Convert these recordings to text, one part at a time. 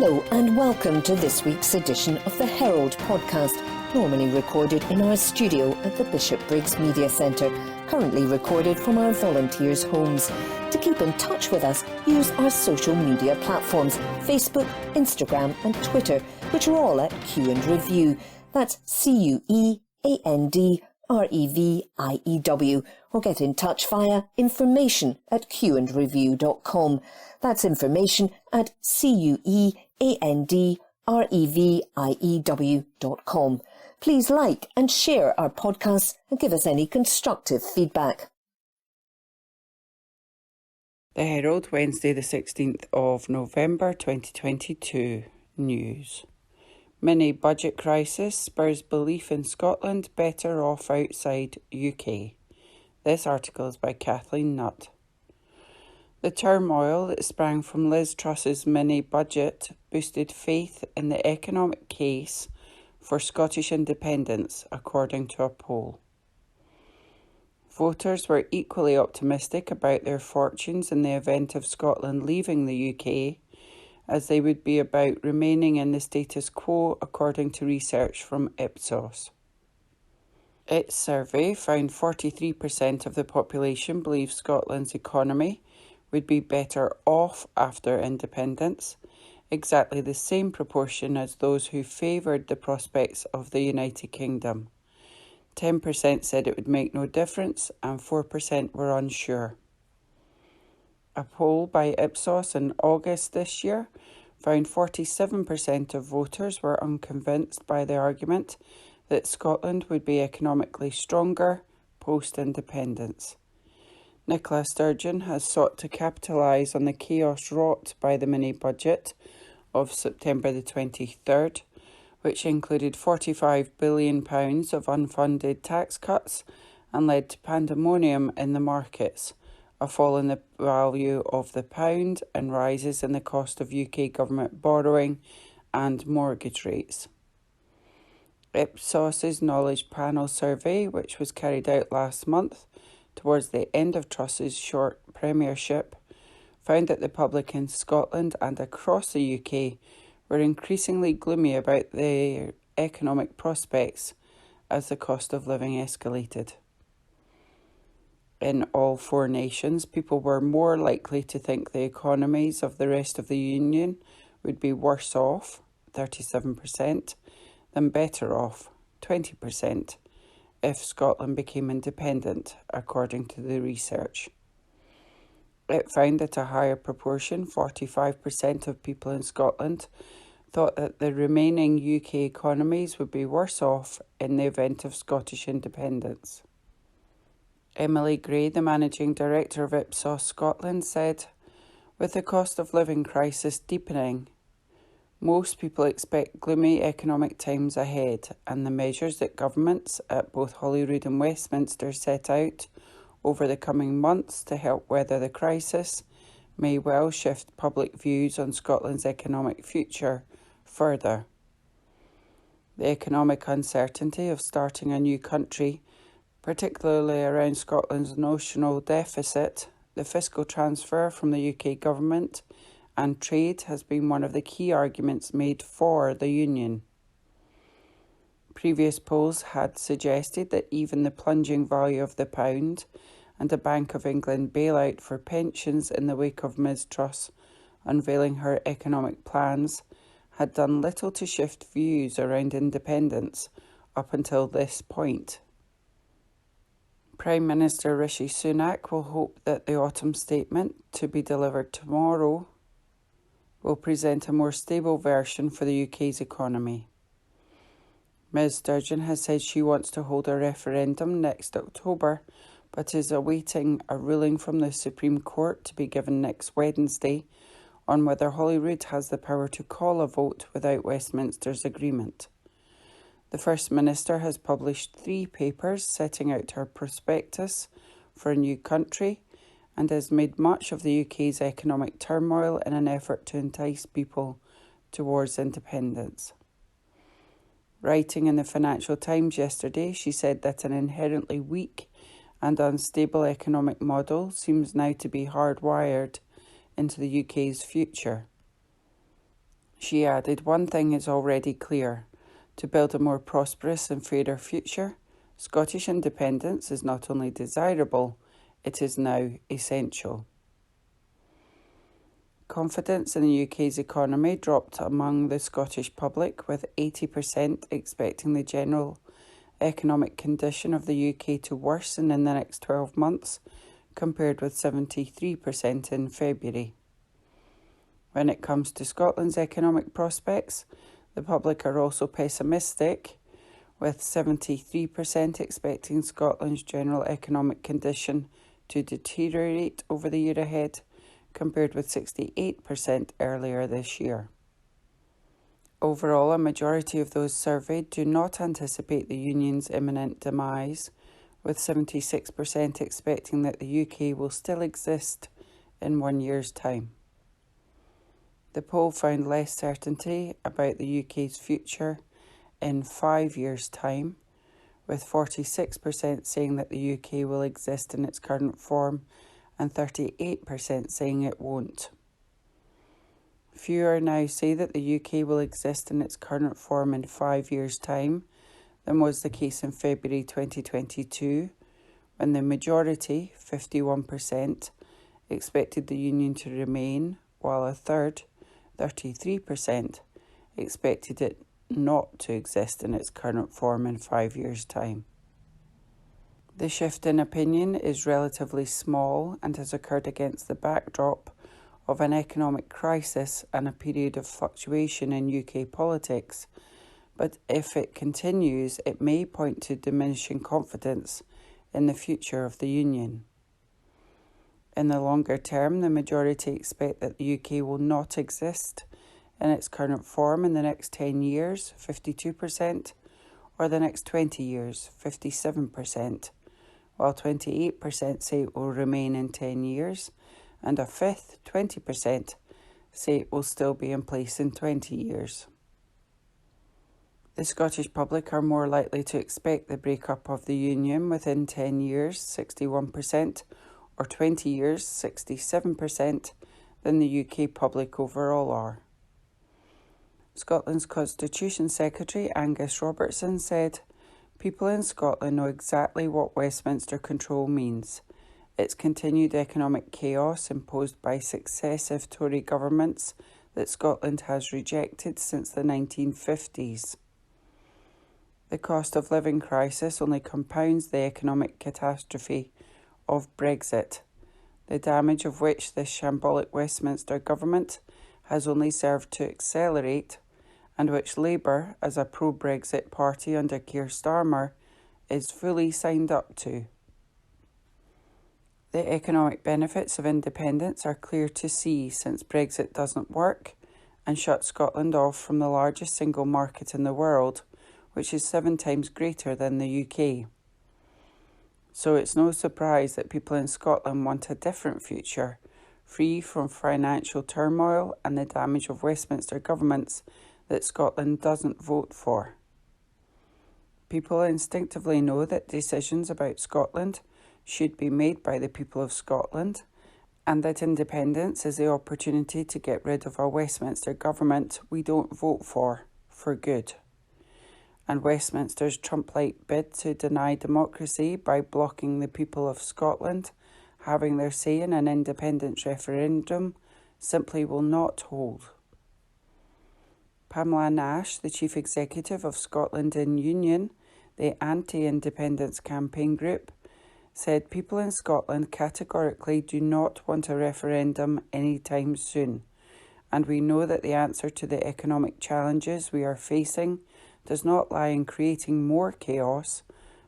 Hello and welcome to this week's edition of the Herald podcast, normally recorded in our studio at the Bishopbriggs Media Centre, currently recorded from our volunteers' homes. To keep in touch with us, use our social media platforms, Facebook, Instagram and Twitter, which are all at Q and Review. That's CUEANDREVIEW, or get in touch via information@qandreview.com. That's information@CUEANDREVIEW.com. Please like and share our podcasts and give us any constructive feedback. The Herald, Wednesday the 16th of November 2022. News. Mini budget crisis spurs belief in Scotland better off outside UK. This article is by Kathleen Nutt. The turmoil that sprang from Liz Truss's mini budget boosted faith in the economic case for Scottish independence, according to a poll. Voters were equally optimistic about their fortunes in the event of Scotland leaving the UK, as they would be about remaining in the status quo, according to research from Ipsos. Its survey found 43% of the population believe Scotland's economy would be better off after independence, exactly the same proportion as those who favoured the prospects of the United Kingdom. 10% said it would make no difference and 4% were unsure. A poll by Ipsos in August this year found 47% of voters were unconvinced by the argument that Scotland would be economically stronger post-independence. Nicola Sturgeon has sought to capitalise on the chaos wrought by the mini-budget of September the 23rd, which included £45 billion of unfunded tax cuts and led to pandemonium in the markets, a fall in the value of the pound and rises in the cost of UK government borrowing and mortgage rates. Ipsos's Knowledge Panel survey, which was carried out last month towards the end of Truss's short premiership, found that the public in Scotland and across the UK were increasingly gloomy about their economic prospects as the cost of living escalated. In all four nations, people were more likely to think the economies of the rest of the Union would be worse off, 37%, than better off, 20%, if Scotland became independent, according to the research. It found that a higher proportion, 45% of people in Scotland, thought that the remaining UK economies would be worse off in the event of Scottish independence. Emily Gray, the managing director of Ipsos Scotland, said, "With the cost of living crisis deepening, most people expect gloomy economic times ahead, and the measures that governments at both Holyrood and Westminster set out over the coming months to help weather the crisis may well shift public views on Scotland's economic future further. The economic uncertainty of starting a new country, particularly around Scotland's notional deficit, the fiscal transfer from the UK government and trade has been one of the key arguments made for the union. Previous polls had suggested that even the plunging value of the pound and a Bank of England bailout for pensions in the wake of Ms Truss unveiling her economic plans had done little to shift views around independence up until this point. Prime Minister Rishi Sunak will hope that the autumn statement, to be delivered tomorrow, will present a more stable version for the UK's economy. Ms Sturgeon has said she wants to hold a referendum next October, but is awaiting a ruling from the Supreme Court to be given next Wednesday on whether Holyrood has the power to call a vote without Westminster's agreement. The First Minister has published 3 papers setting out her prospectus for a new country and has made much of the UK's economic turmoil in an effort to entice people towards independence. Writing in the Financial Times yesterday, she said that an inherently weak and unstable economic model seems now to be hardwired into the UK's future. She added, "One thing is already clear. To build a more prosperous and fairer future, Scottish independence is not only desirable, it is now essential." Confidence in the UK's economy dropped among the Scottish public, with 80% expecting the general economic condition of the UK to worsen in the next 12 months, compared with 73% in February. When it comes to Scotland's economic prospects, the public are also pessimistic, with 73% expecting Scotland's general economic condition to deteriorate over the year ahead, compared with 68% earlier this year. Overall, a majority of those surveyed do not anticipate the Union's imminent demise, with 76% expecting that the UK will still exist in 1 year's time. The poll found less certainty about the UK's future in 5 years' time, with 46% saying that the UK will exist in its current form and 38% saying it won't. Fewer now say that the UK will exist in its current form in 5 years' time than was the case in February 2022, when the majority, 51%, expected the Union to remain, while a third, 33%, expected it not to exist in its current form in 5 years' time. The shift in opinion is relatively small and has occurred against the backdrop of an economic crisis and a period of fluctuation in UK politics, but if it continues, it may point to diminishing confidence in the future of the Union. In the longer term, the majority expect that the UK will not exist in its current form in the next 10 years, 52%, or the next 20 years, 57%, while 28% say it will remain in 10 years, and a fifth, 20%, say it will still be in place in 20 years. The Scottish public are more likely to expect the breakup of the Union within 10 years, 61%, or 20 years, 67%, than the UK public overall are. Scotland's Constitution Secretary Angus Robertson said, "People in Scotland know exactly what Westminster control means. It's continued economic chaos imposed by successive Tory governments that Scotland has rejected since the 1950s. The cost of living crisis only compounds the economic catastrophe of Brexit, the damage of which this shambolic Westminster government has only served to accelerate, and which Labour, as a pro-Brexit party under Keir Starmer, is fully signed up to. The economic benefits of independence are clear to see, since Brexit doesn't work and shuts Scotland off from the largest single market in the world, which is 7 times greater than the UK. So it's no surprise that people in Scotland want a different future, free from financial turmoil and the damage of Westminster governments that Scotland doesn't vote for. People instinctively know that decisions about Scotland should be made by the people of Scotland, and that independence is the opportunity to get rid of a Westminster government we don't vote for good. And Westminster's Trump-like bid to deny democracy by blocking the people of Scotland having their say in an independence referendum simply will not hold. Pamela Nash, the Chief Executive of Scotland in Union, the anti-independence campaign group, said people in Scotland categorically do not want a referendum anytime soon, and we know that the answer to the economic challenges we are facing does not lie in creating more chaos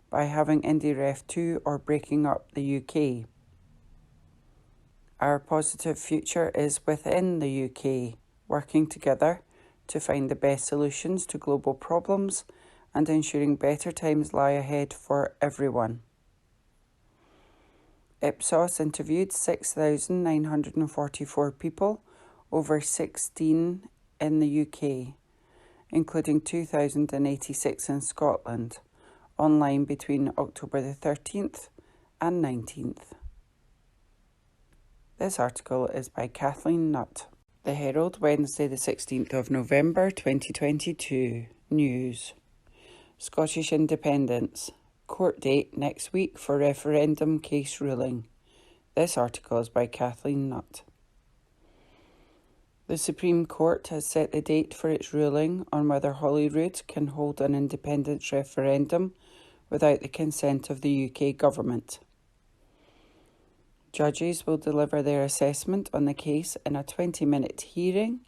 by having IndyRef 2 or breaking up the UK. Our positive future is within the UK, working together to find the best solutions to global problems and ensuring better times lie ahead for everyone. Ipsos interviewed 6,944 people, over 16 in the UK, including 2,086 in Scotland, online between October the 13th and 19th. This article is by Kathleen Nutt. The Herald, Wednesday the 16th of November 2022. News. Scottish independence. Court date next week for referendum case ruling. This article is by Kathleen Nutt. The Supreme Court has set the date for its ruling on whether Holyrood can hold an independence referendum without the consent of the UK government. Judges will deliver their assessment on the case in a 20-minute hearing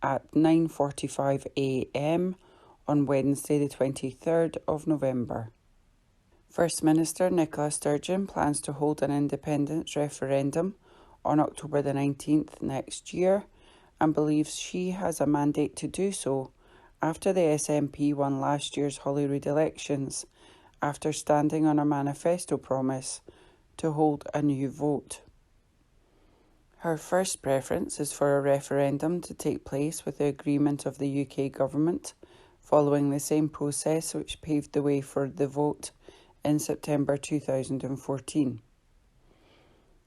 at 9:45 a.m. on Wednesday the 23rd of November. First Minister Nicola Sturgeon plans to hold an independence referendum on October the 19th next year and believes she has a mandate to do so after the SNP won last year's Holyrood elections after standing on a manifesto promise to hold a new vote. Her first preference is for a referendum to take place with the agreement of the UK government, following the same process which paved the way for the vote in September 2014.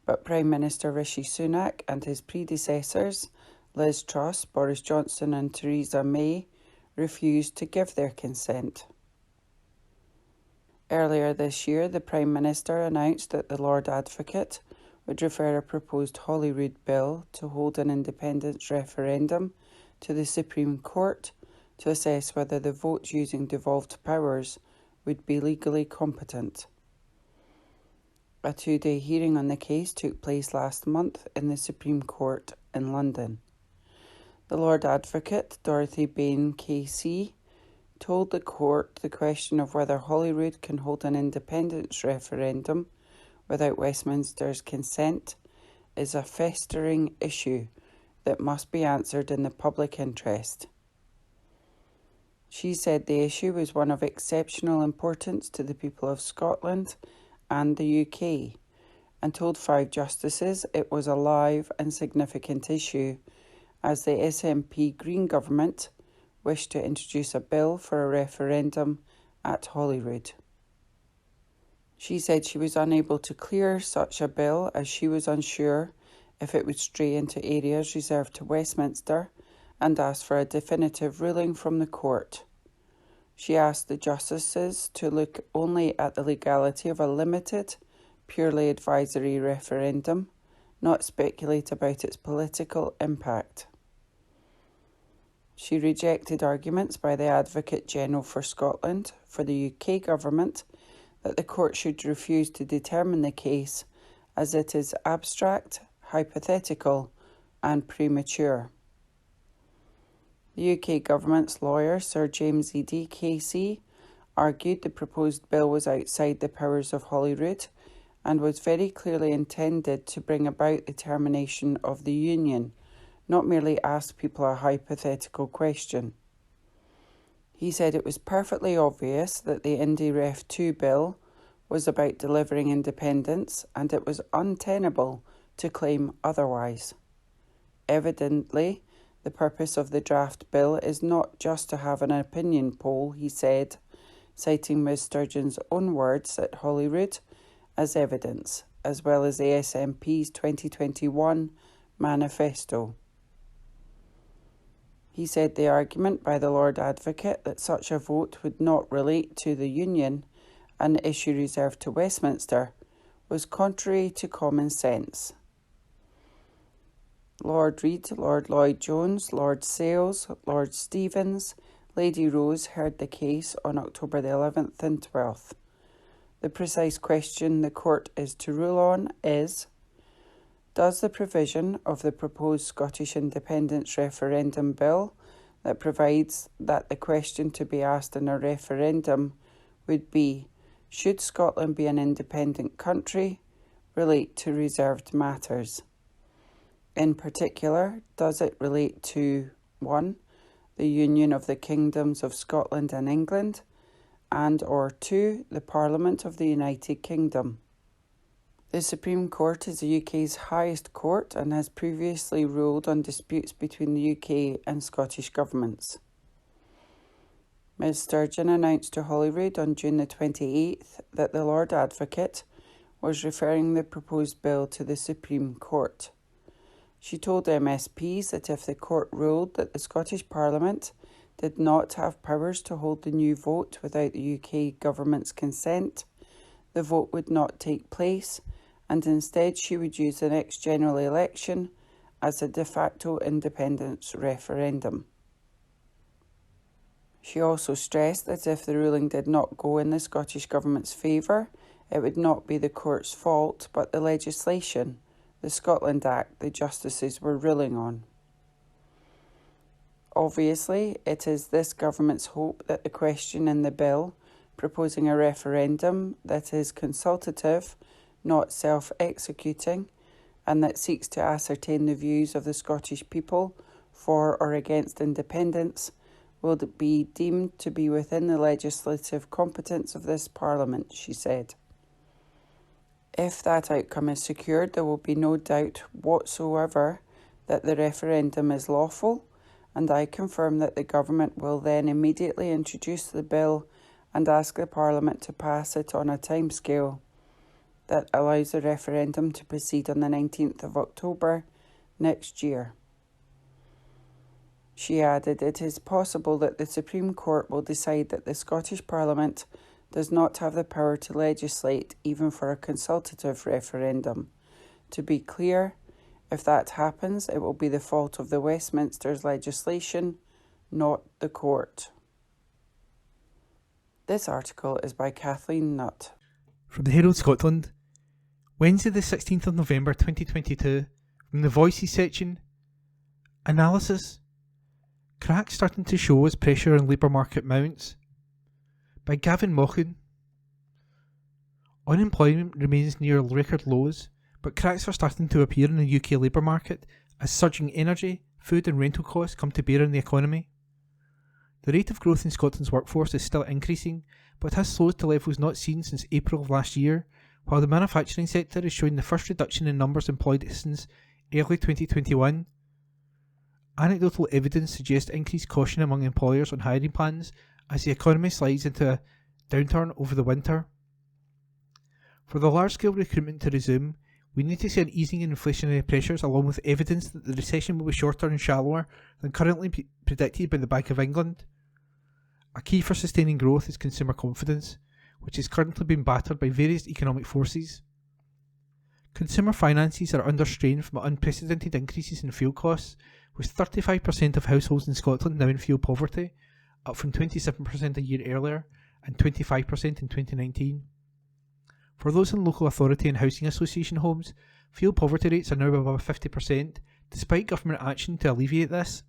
But Prime Minister Rishi Sunak and his predecessors, Liz Truss, Boris Johnson and Theresa May, refused to give their consent. Earlier this year, the Prime Minister announced that the Lord Advocate would refer a proposed Holyrood bill to hold an independence referendum to the Supreme Court to assess whether the vote using devolved powers would be legally competent. A 2-day hearing on the case took place last month in the Supreme Court in London. The Lord Advocate, Dorothy Bain KC, told the court the question of whether Holyrood can hold an independence referendum without Westminster's consent is a festering issue that must be answered in the public interest. She said the issue was one of exceptional importance to the people of Scotland and the UK, and told 5 justices it was a live and significant issue as the SNP Green government wished to introduce a bill for a referendum at Holyrood. She said she was unable to clear such a bill as she was unsure if it would stray into areas reserved to Westminster and asked for a definitive ruling from the court. She asked the justices to look only at the legality of a limited, purely advisory referendum, not speculate about its political impact. She rejected arguments by the Advocate General for Scotland for the UK government that the court should refuse to determine the case as it is abstract, hypothetical and premature. The UK government's lawyer, Sir James Eadie KC, argued the proposed bill was outside the powers of Holyrood and was very clearly intended to bring about the termination of the union, not merely ask people a hypothetical question. He said it was perfectly obvious that the Indy Ref 2 bill was about delivering independence and it was untenable to claim otherwise. Evidently, the purpose of the draft bill is not just to have an opinion poll, he said, citing Ms Sturgeon's own words at Holyrood as evidence, as well as the SNP's 2021 manifesto. He said the argument by the Lord Advocate that such a vote would not relate to the Union, an issue reserved to Westminster, was contrary to common sense. Lord Reid, Lord Lloyd-Jones, Lord Sales, Lord Stevens, Lady Rose heard the case on October the 11th and 12th. The precise question the court is to rule on is: does the provision of the proposed Scottish independence referendum bill that provides that the question to be asked in a referendum would be, should Scotland be an independent country, relate to reserved matters? In particular, does it relate to 1. the union of the kingdoms of Scotland and England, and or 2. the Parliament of the United Kingdom? The Supreme Court is the UK's highest court and has previously ruled on disputes between the UK and Scottish governments. Ms Sturgeon announced to Holyrood on June the 28th that the Lord Advocate was referring the proposed bill to the Supreme Court. She told MSPs that if the court ruled that the Scottish Parliament did not have powers to hold the new vote without the UK government's consent, the vote would not take place, and instead she would use the next general election as a de facto independence referendum. She also stressed that if the ruling did not go in the Scottish Government's favour, it would not be the court's fault, but the legislation, the Scotland Act, the justices were ruling on. Obviously, it is this government's hope that the question in the bill, proposing a referendum that is consultative, not self-executing, and that seeks to ascertain the views of the Scottish people for or against independence, will be deemed to be within the legislative competence of this Parliament, she said. If that outcome is secured, there will be no doubt whatsoever that the referendum is lawful, and I confirm that the government will then immediately introduce the bill and ask the Parliament to pass it on a timescale that allows the referendum to proceed on the 19th of October next year. She added, it is possible that the Supreme Court will decide that the Scottish Parliament does not have the power to legislate even for a consultative referendum. To be clear, if that happens, it will be the fault of the Westminster's legislation, not the court. This article is by Kathleen Nutt. From the Herald Scotland, Wednesday the 16th of November 2022, from the Voices section, Analysis. Cracks starting to show as pressure on labour market mounts. By Gavin Mochan. Unemployment remains near record lows, but cracks are starting to appear in the UK labour market as surging energy, food and rental costs come to bear on the economy. The rate of growth in Scotland's workforce is still increasing, but has slowed to levels not seen since April of last year, while the manufacturing sector is showing the first reduction in numbers employed since early 2021. Anecdotal evidence suggests increased caution among employers on hiring plans as the economy slides into a downturn over the winter. For the large-scale recruitment to resume, we need to see an easing in inflationary pressures along with evidence that the recession will be shorter and shallower than currently predicted by the Bank of England. A key for sustaining growth is consumer confidence, which is currently being battered by various economic forces. Consumer finances are under strain from unprecedented increases in fuel costs, with 35% of households in Scotland now in fuel poverty, up from 27% a year earlier and 25% in 2019. For those in local authority and housing association homes, fuel poverty rates are now above 50%, despite government action to alleviate this.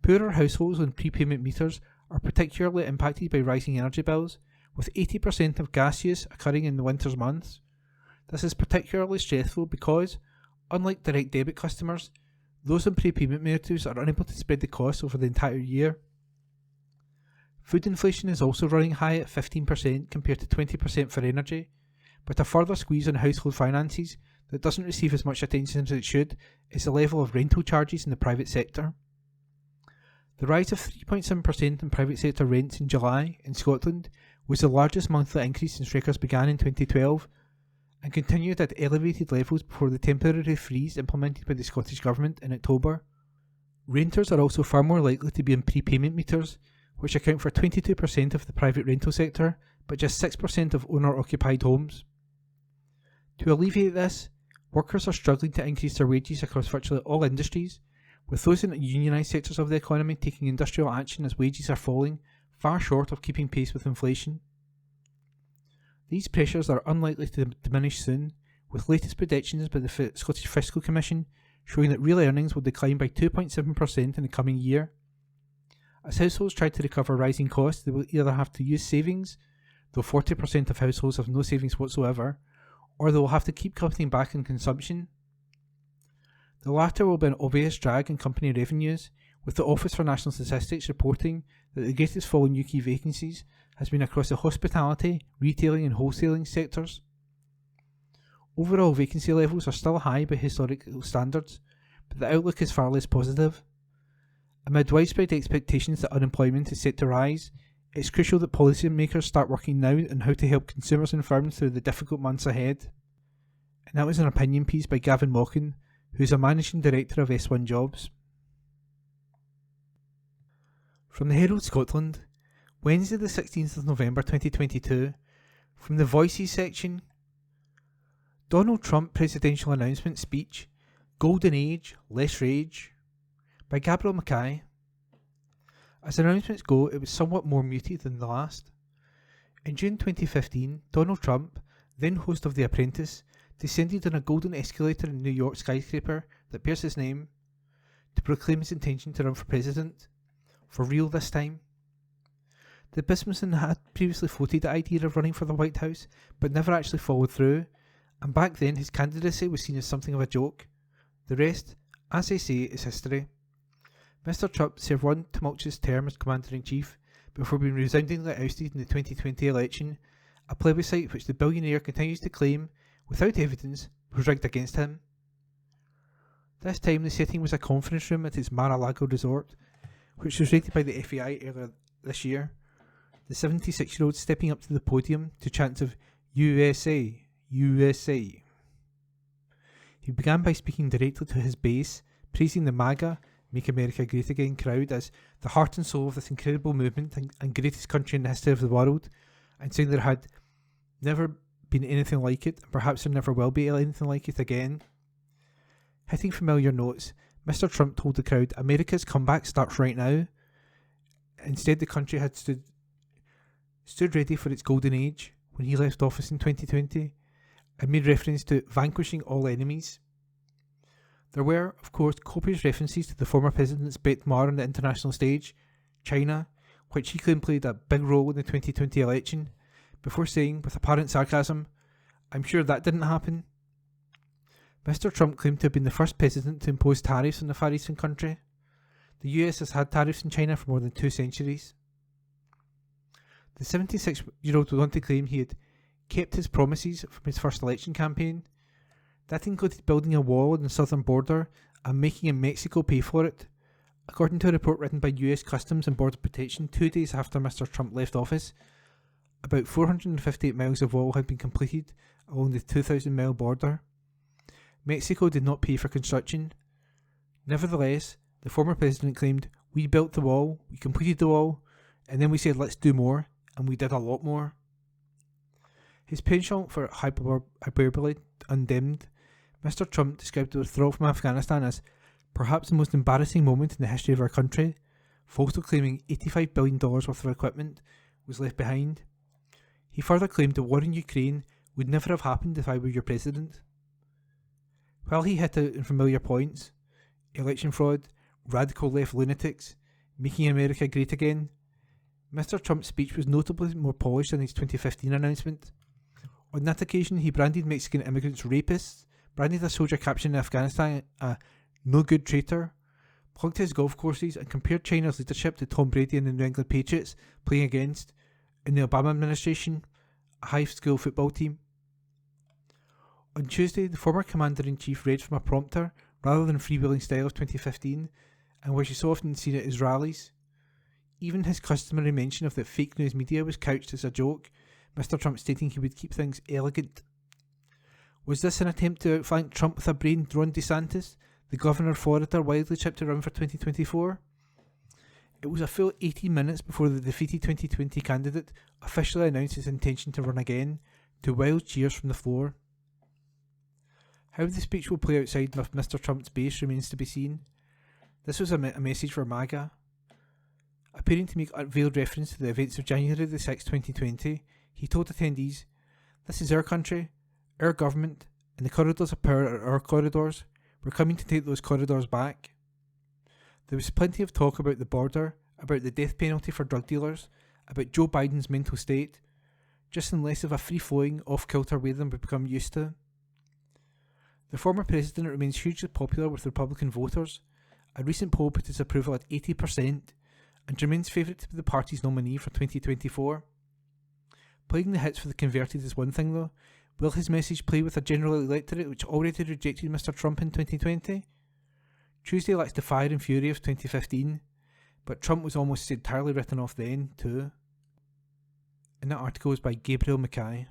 Poorer households on prepayment meters are particularly impacted by rising energy bills, with 80% of gas use occurring in the winter's months. This is particularly stressful because, unlike direct debit customers, those on prepayment meters are unable to spread the costs over the entire year. Food inflation is also running high at 15% compared to 20% for energy, but a further squeeze on household finances that doesn't receive as much attention as it should is the level of rental charges in the private sector. The rise of 3.7% in private sector rents in July in Scotland was the largest monthly increase since records began in 2012 and continued at elevated levels before the temporary freeze implemented by the Scottish Government in October. Renters are also far more likely to be on prepayment meters, which account for 22% of the private rental sector, but just 6% of owner-occupied homes. To alleviate this, workers are struggling to increase their wages across virtually all industries, with those in unionised sectors of the economy taking industrial action as wages are falling, far short of keeping pace with inflation. These pressures are unlikely to diminish soon, with latest predictions by the Scottish Fiscal Commission showing that real earnings will decline by 2.7% in the coming year. As households try to recover rising costs, they will either have to use savings, though 40% of households have no savings whatsoever, or they will have to keep cutting back on consumption. The latter will be an obvious drag on company revenues, with the Office for National Statistics reporting that the greatest fall in UK vacancies has been across the hospitality, retailing and wholesaling sectors. Overall vacancy levels are still high by historical standards, but the outlook is far less positive. Amid widespread expectations that unemployment is set to rise, it's crucial that policymakers start working now on how to help consumers and firms through the difficult months ahead. And that was an opinion piece by Gavin Mochan, who is a managing director of S1 Jobs. From the Herald Scotland, Wednesday the 16th of November 2022, from the Voices section, Donald Trump Presidential Announcement Speech, Golden Age, Less Rage, by Gabriel Mackay. As announcements go, it was somewhat more muted than the last. In June 2015, Donald Trump, then host of The Apprentice, descended on a golden escalator in New York skyscraper that bears his name, to proclaim his intention to run for president, for real this time. The businessman had previously floated the idea of running for the White House, but never actually followed through, and back then his candidacy was seen as something of a joke. The rest, as they say, is history. Mr. Trump served one tumultuous term as Commander-in-Chief before being resoundingly ousted in the 2020 election, a plebiscite which the billionaire continues to claim, without evidence, was rigged against him. This time the setting was a conference room at his Mar-a-Lago resort, which was raided by the FBI earlier this year, the 76-year-old stepping up to the podium to chants of USA, USA. He began by speaking directly to his base, praising the MAGA, Make America Great Again crowd as the heart and soul of this incredible movement and greatest country in the history of the world, and saying there had never been anything like it, and perhaps there never will be anything like it again. Hitting familiar notes, Mr. Trump told the crowd America's comeback starts right now. Instead, the country had stood ready for its golden age when he left office in 2020, and made reference to vanquishing all enemies. There were, of course, copious references to the former president's bête noire on the international stage, China, which he claimed played a big role in the 2020 election, before saying, with apparent sarcasm, "I'm sure that didn't happen." Mr. Trump claimed to have been the first president to impose tariffs on the Far Eastern country. The US has had tariffs in China for more than 2 centuries. The 76-year-old went on to claim he had kept his promises from his first election campaign. That included building a wall on the southern border and making Mexico pay for it. According to a report written by US Customs and Border Protection 2 days after Mr. Trump left office, about 458 miles of wall had been completed along the 2,000-mile border. Mexico did not pay for construction. Nevertheless, the former president claimed, "We built the wall, we completed the wall, and then we said let's do more, and we did a lot more." His penchant for hyperbole undimmed, Mr. Trump described the withdrawal from Afghanistan as perhaps the most embarrassing moment in the history of our country, falsely claiming $85 billion worth of equipment was left behind. He further claimed the war in Ukraine would never have happened if I were your president. While he hit out on familiar points, election fraud, radical left lunatics, making America great again, Mr. Trump's speech was notably more polished than his 2015 announcement. On that occasion, he branded Mexican immigrants rapists, branded a soldier captured in Afghanistan a no-good traitor, plugged his golf courses, and compared China's leadership to Tom Brady and the New England Patriots playing against, in the Obama administration, a high school football team. On Tuesday, the former Commander-in-Chief read from a prompter rather than freewheeling style of 2015, and which is so often seen at his rallies. Even his customary mention of the fake news media was couched as a joke, Mr. Trump stating he would keep things elegant. Was this an attempt to outflank Trump with a brain-dead Ron DeSantis, the governor of Florida widely chipped to run for 2024? It was a full 18 minutes before the defeated 2020 candidate officially announced his intention to run again, to wild cheers from the floor. How the speech will play outside of Mr. Trump's base remains to be seen. This was a message for MAGA. Appearing to make veiled reference to the events of January the 6th, 2020, he told attendees, "This is our country, our government, and the corridors of power are our corridors. We're coming to take those corridors back." There was plenty of talk about the border, about the death penalty for drug dealers, about Joe Biden's mental state, just in less of a free-flowing, off-kilter way than we've become used to. The former president remains hugely popular with Republican voters. A recent poll put his approval at 80%, and remains favourite to be the party's nominee for 2024. Playing the hits for the converted is one thing though. Will his message play with a general electorate which already rejected Mr. Trump in 2020? Tuesday lacks the fire and fury of 2015, but Trump was almost entirely written off then too. And that article was by Gabriel Mackay.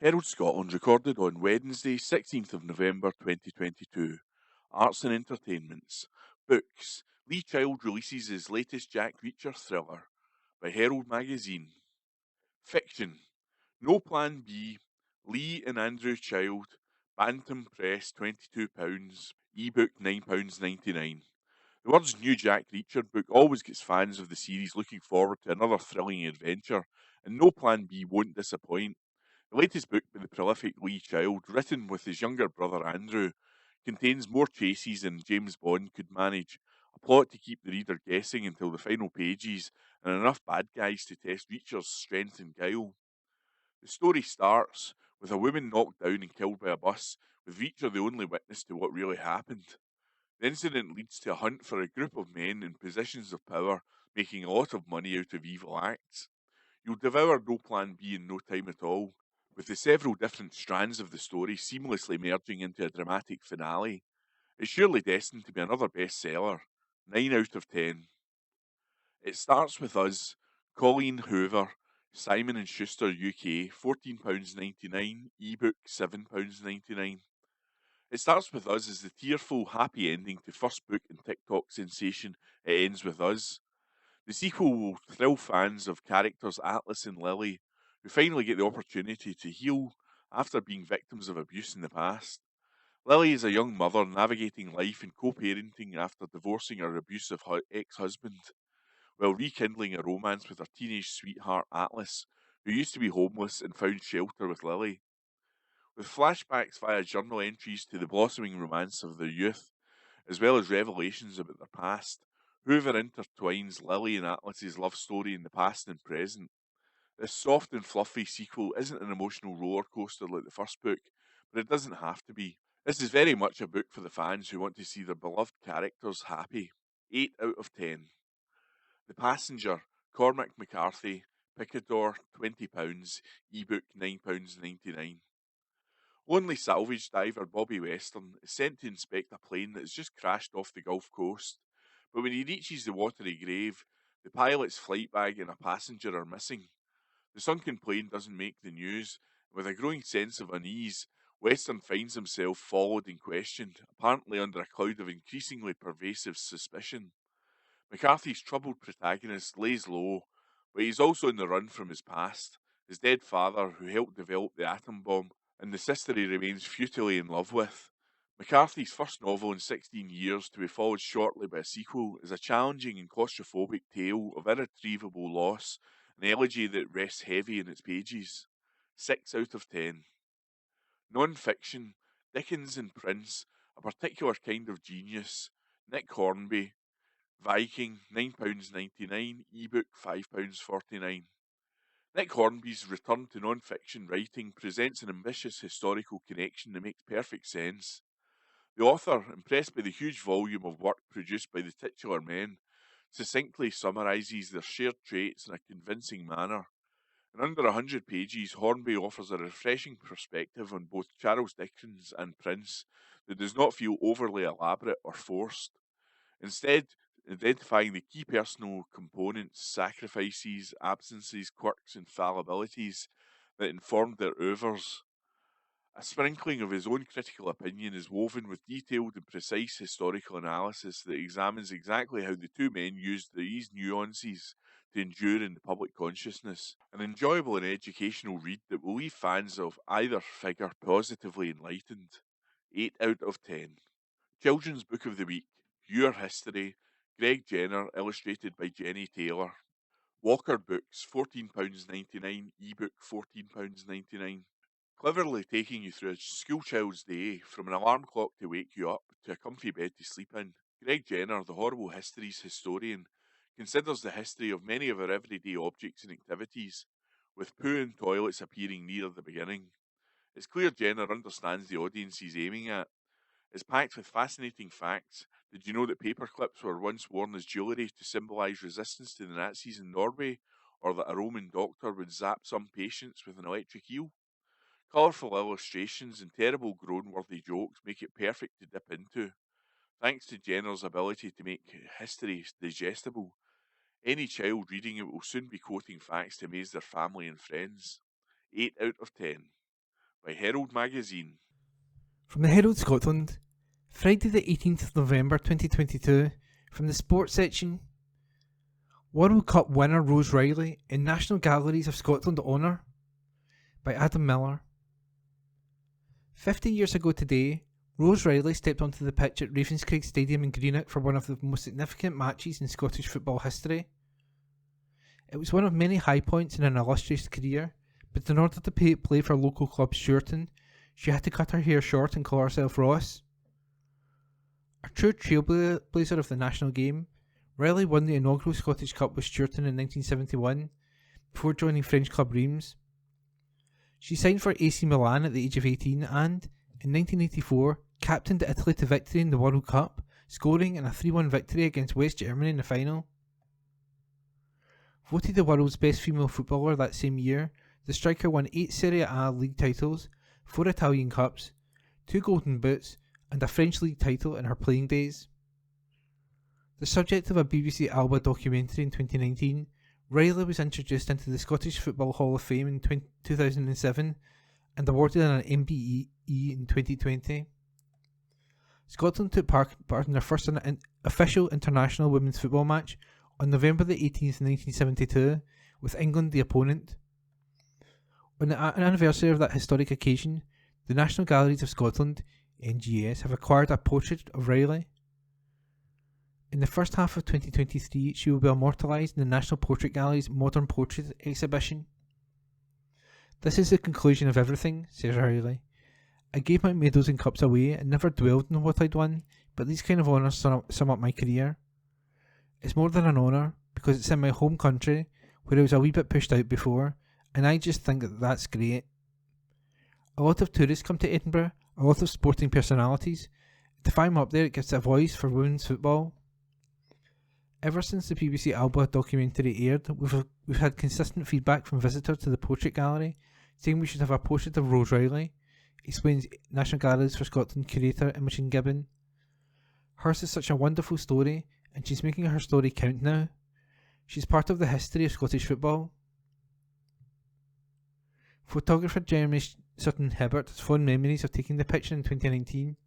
Herald Scotland recorded on Wednesday, 16th of November 2022. Arts and Entertainments. Books. Lee Child releases his latest Jack Reacher thriller by Herald Magazine. Fiction. No Plan B. Lee and Andrew Child. Bantam Press, £22. Ebook, £9.99. The words New Jack Reacher book always gets fans of the series looking forward to another thrilling adventure, and No Plan B won't disappoint. The latest book by the prolific Lee Child, written with his younger brother Andrew, contains more chases than James Bond could manage, a plot to keep the reader guessing until the final pages, and enough bad guys to test Reacher's strength and guile. The story starts with a woman knocked down and killed by a bus, with Reacher the only witness to what really happened. The incident leads to a hunt for a group of men in positions of power making a lot of money out of evil acts. You'll devour No Plan B in no time at all, with the several different strands of the story seamlessly merging into a dramatic finale. It's surely destined to be another bestseller. 9 out of 10. It starts with us, Colleen Hoover, Simon and Schuster UK, £14.99, ebook £7.99. It starts with us as the tearful, happy ending to first book and TikTok sensation It Ends With Us. The sequel will thrill fans of characters Atlas and Lily, who finally get the opportunity to heal after being victims of abuse in the past. Lily is a young mother navigating life and co-parenting after divorcing her abusive ex-husband, while rekindling a romance with her teenage sweetheart Atlas, who used to be homeless and found shelter with Lily. With flashbacks via journal entries to the blossoming romance of their youth, as well as revelations about their past, Hoover intertwines Lily and Atlas's love story in the past and present. This soft and fluffy sequel isn't an emotional roller coaster like the first book, but it doesn't have to be. This is very much a book for the fans who want to see their beloved characters happy. 8 out of 10. The Passenger, Cormac McCarthy, Picador, £20, ebook £9.99. Lonely salvage diver Bobby Western is sent to inspect a plane that has just crashed off the Gulf Coast, but when he reaches the watery grave, the pilot's flight bag and a passenger are missing. The sunken plane doesn't make the news, and with a growing sense of unease, Western finds himself followed and questioned, apparently under a cloud of increasingly pervasive suspicion. McCarthy's troubled protagonist lays low, but he's also on the run from his past, his dead father who helped develop the atom bomb, and the sister he remains futilely in love with. McCarthy's first novel in 16 years, to be followed shortly by a sequel, is a challenging and claustrophobic tale of irretrievable loss, an elegy that rests heavy in its pages. 6 out of 10. Non-fiction, Dickens and Prince, a particular kind of genius, Nick Hornby, Viking, £9.99, ebook £5.49. Nick Hornby's return to non-fiction writing presents an ambitious historical connection that makes perfect sense. The author, impressed by the huge volume of work produced by the titular men, succinctly summarises their shared traits in a convincing manner. In under 100 pages, Hornby offers a refreshing perspective on both Charles Dickens and Prince that does not feel overly elaborate or forced. Instead, identifying the key personal components, sacrifices, absences, quirks, and fallibilities that informed their oeuvres. A sprinkling of his own critical opinion is woven with detailed and precise historical analysis that examines exactly how the two men used these nuances to endure in the public consciousness. An enjoyable and educational read that will leave fans of either figure positively enlightened. 8 out of 10. Children's Book of the Week, Your History, Greg Jenner, illustrated by Jenny Taylor. Walker Books, £14.99, ebook £14.99. Cleverly taking you through a schoolchild's day, from an alarm clock to wake you up to a comfy bed to sleep in, Greg Jenner, the horrible histories historian, considers the history of many of our everyday objects and activities, with poo and toilets appearing near the beginning. It's clear Jenner understands the audience he's aiming at. It's packed with fascinating facts. Did you know that paper clips were once worn as jewellery to symbolise resistance to the Nazis in Norway, or that a Roman doctor would zap some patients with an electric eel? Colourful illustrations and terrible groan-worthy jokes make it perfect to dip into. Thanks to Jenner's ability to make history digestible, any child reading it will soon be quoting facts to amaze their family and friends. 8 out of 10. by Herald magazine. From the Herald Scotland, Friday the 18th of November 2022, from the sports section. World Cup winner Rose Riley in National Galleries of Scotland Honour by Adam Miller. 50 years ago today, Rose Riley stepped onto the pitch at Ravenscraig Stadium in Greenock for one of the most significant matches in Scottish football history. It was one of many high points in an illustrious career, but in order to play for local club Sherton, she had to cut her hair short and call herself Ross. A true trailblazer of the national game, Riley won the inaugural Scottish Cup with Sherton in 1971, before joining French club Reims. She signed for AC Milan at the age of 18 and, in 1984, captained Italy to victory in the World Cup, scoring in a 3-1 victory against West Germany in the final. Voted the world's best female footballer that same year, the striker won 8 Serie A league titles, 4 Italian Cups, 2 Golden Boots, and a French league title in her playing days. The subject of a BBC Alba documentary in 2019, Riley was introduced into the Scottish Football Hall of Fame in 2007 and awarded an MBE in 2020. Scotland took part in their first official international women's football match on November the 18th, 1972, with England the opponent. On the anniversary of that historic occasion, the National Galleries of Scotland, NGS, have acquired a portrait of Riley. In the first half of 2023, she will be immortalised in the National Portrait Gallery's Modern Portrait exhibition. This is the conclusion of everything, says Riley. I gave my medals and cups away and never dwelled on what I'd won, but these kind of honours sum up my career. It's more than an honour, because it's in my home country, where I was a wee bit pushed out before, and I just think that that's great. A lot of tourists come to Edinburgh, a lot of sporting personalities. If I'm up there, it gives a voice for women's football. Ever since the BBC Alba documentary aired, we've had consistent feedback from visitors to the Portrait Gallery, saying we should have a portrait of Rose Riley, explains National Galleries for Scotland curator Imogen Gibbon. Hers is such a wonderful story, and she's making her story count now. She's part of the history of Scottish football. Photographer Jeremy Sutton Hibbert has fond memories of taking the picture in 2019.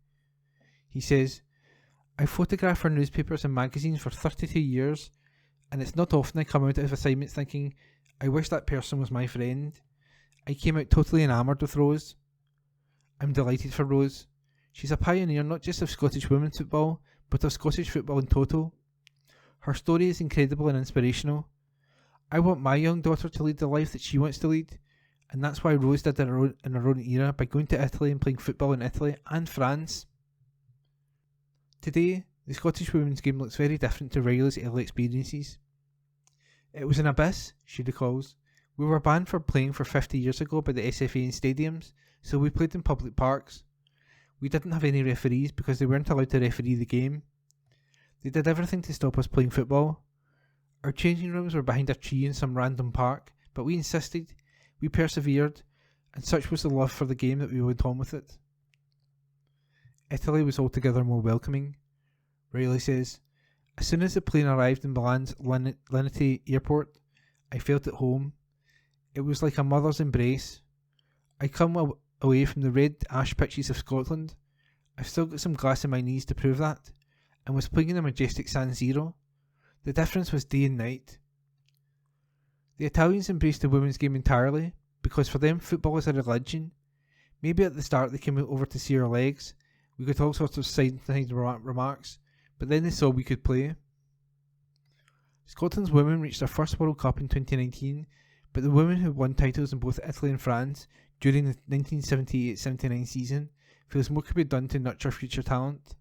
He says, I photograph for newspapers and magazines for 32 years, and it's not often I come out of assignments thinking, I wish that person was my friend. I came out totally enamoured with Rose. I'm delighted for Rose. She's a pioneer not just of Scottish women's football, but of Scottish football in total. Her story is incredible and inspirational. I want my young daughter to lead the life that she wants to lead, and that's why Rose did in her own era by going to Italy and playing football in Italy and France. Today, the Scottish women's game looks very different to Riley's early experiences. It was an abyss, she recalls. We were banned for playing for 50 years ago by the SFA in stadiums, so we played in public parks. We didn't have any referees because they weren't allowed to referee the game. They did everything to stop us playing football. Our changing rooms were behind a tree in some random park, but we insisted, we persevered, and such was the love for the game that we went on with it. Italy was altogether more welcoming. Riley says, as soon as the plane arrived in Milan's Linate airport, I felt at home. It was like a mother's embrace. I come away from the red ash pitches of Scotland. I've still got some glass in my knees to prove that, and was playing in the majestic San Siro. The difference was day and night. The Italians embraced the women's game entirely, because for them football is a religion. Maybe at the start they came over to see our legs. We got all sorts of side-to-side remarks, but then they saw we could play. Scotland's women reached their first World Cup in 2019, but the women who won titles in both Italy and France during the 1978-79 season feels more could be done to nurture future talent.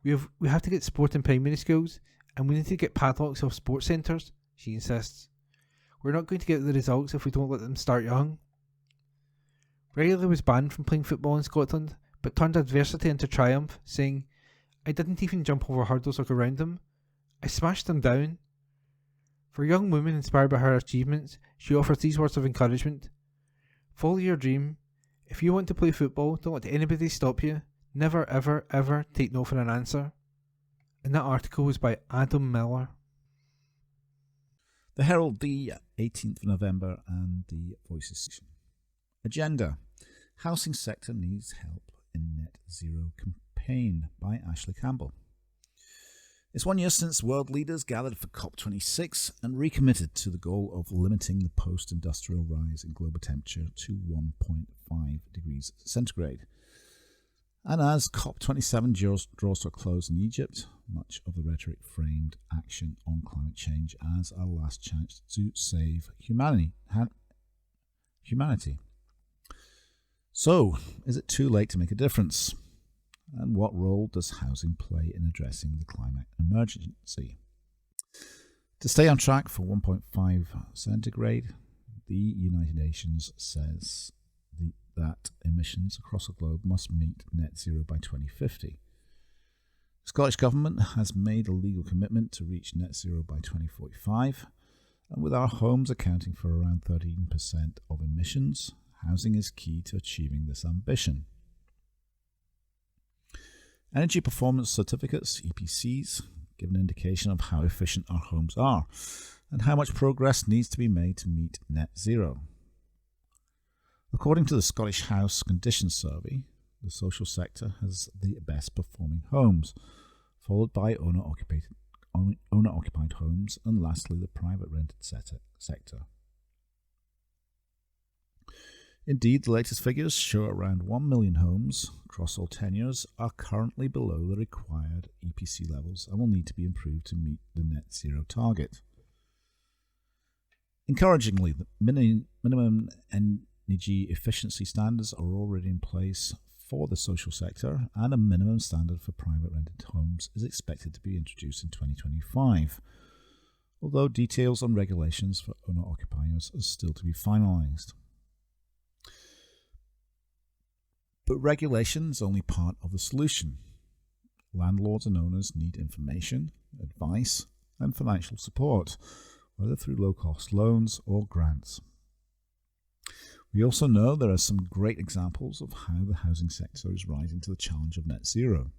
We have to get sport in primary schools, and we need to get padlocks off sports centres, she insists. We're not going to get the results if we don't let them start young. Riley was banned from playing football in Scotland, but turned adversity into triumph, saying, I didn't even jump over hurdles or go round them. I smashed them down. For young women inspired by her achievements, she offers these words of encouragement. Follow your dream. If you want to play football, don't let anybody stop you. Never, ever, ever take no for an answer. And that article was by Adam Miller. The Herald, the 18th of November, and the Voices section. agenda. Housing sector needs help in net zero campaign by Ashley Campbell. It's 1 year since world leaders gathered for COP26 and recommitted to the goal of limiting the post-industrial rise in global temperature to 1.5 degrees centigrade. And as COP27 draws to a close in Egypt, much of the rhetoric framed action on climate change as our last chance to save humanity. So, is it too late to make a difference? And what role does housing play in addressing the climate emergency? To stay on track for 1.5 centigrade, the United Nations says that emissions across the globe must meet net zero by 2050. The Scottish Government has made a legal commitment to reach net zero by 2045, and with our homes accounting for around 13% of emissions, housing is key to achieving this ambition. Energy performance certificates, EPCs, give an indication of how efficient our homes are and how much progress needs to be made to meet net zero. According to the Scottish House Condition Survey, the social sector has the best performing homes, followed by owner-occupied homes, and lastly the private rented sector. Indeed, the latest figures show around 1 million homes across all tenures are currently below the required EPC levels and will need to be improved to meet the net zero target. Encouragingly, the minimum energy efficiency standards are already in place for the social sector, and a minimum standard for private rented homes is expected to be introduced in 2025, although details on regulations for owner-occupiers are still to be finalised. But regulation is only part of the solution. Landlords and owners need information, advice, and financial support, whether through low-cost loans or grants. We also know there are some great examples of how the housing sector is rising to the challenge of net zero.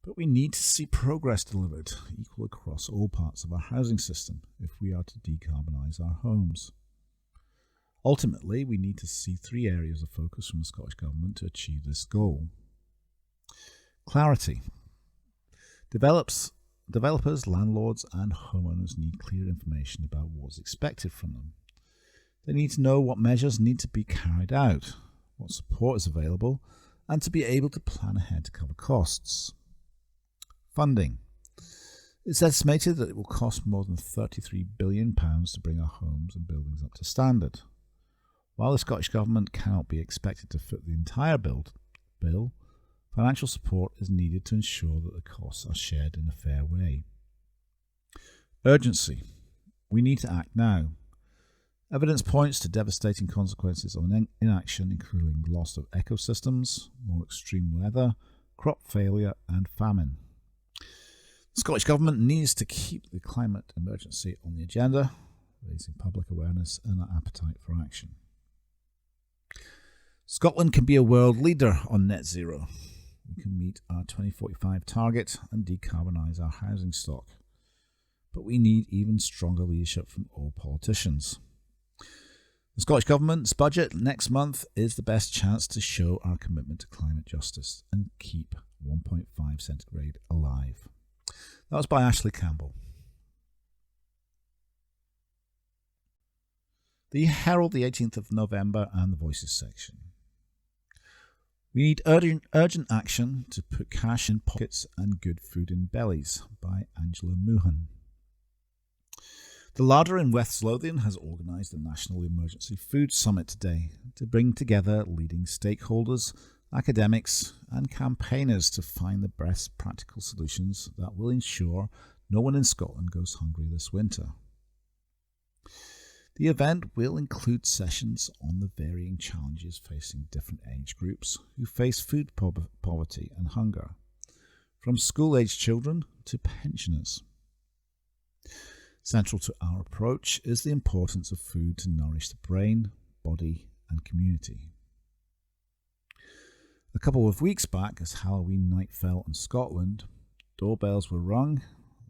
But we need to see progress delivered equal across all parts of our housing system if we are to decarbonise our homes. Ultimately, we need to see 3 areas of focus from the Scottish Government to achieve this goal. Clarity. Developers, landlords and homeowners need clear information about what's expected from them. They need to know what measures need to be carried out, what support is available, and to be able to plan ahead to cover costs. Funding. It's estimated that it will cost more than £33 billion to bring our homes and buildings up to standard. While the Scottish Government cannot be expected to foot the entire bill, financial support is needed to ensure that the costs are shared in a fair way. Urgency. We need to act now. Evidence points to devastating consequences of inaction, including loss of ecosystems, more extreme weather, crop failure and famine. The Scottish Government needs to keep the climate emergency on the agenda, raising public awareness and our appetite for action. Scotland can be a world leader on net zero. We can meet our 2045 target and decarbonise our housing stock. But we need even stronger leadership from all politicians. The Scottish Government's budget next month is the best chance to show our commitment to climate justice and keep 1.5 centigrade alive. That was by Ashley Campbell. The Herald, the 18th of November, and the Voices section. We need urgent action to put cash in pockets and good food in bellies, by Angela Moohan. The larder in West Lothian has organised a National Emergency Food Summit today to bring together leading stakeholders, academics and campaigners to find the best practical solutions that will ensure no one in Scotland goes hungry this winter. The event will include sessions on the varying challenges facing different age groups who face food poverty and hunger, from school-aged children to pensioners. Central to our approach is the importance of food to nourish the brain, body and community. A couple of weeks back, as Halloween night fell in Scotland, doorbells were rung,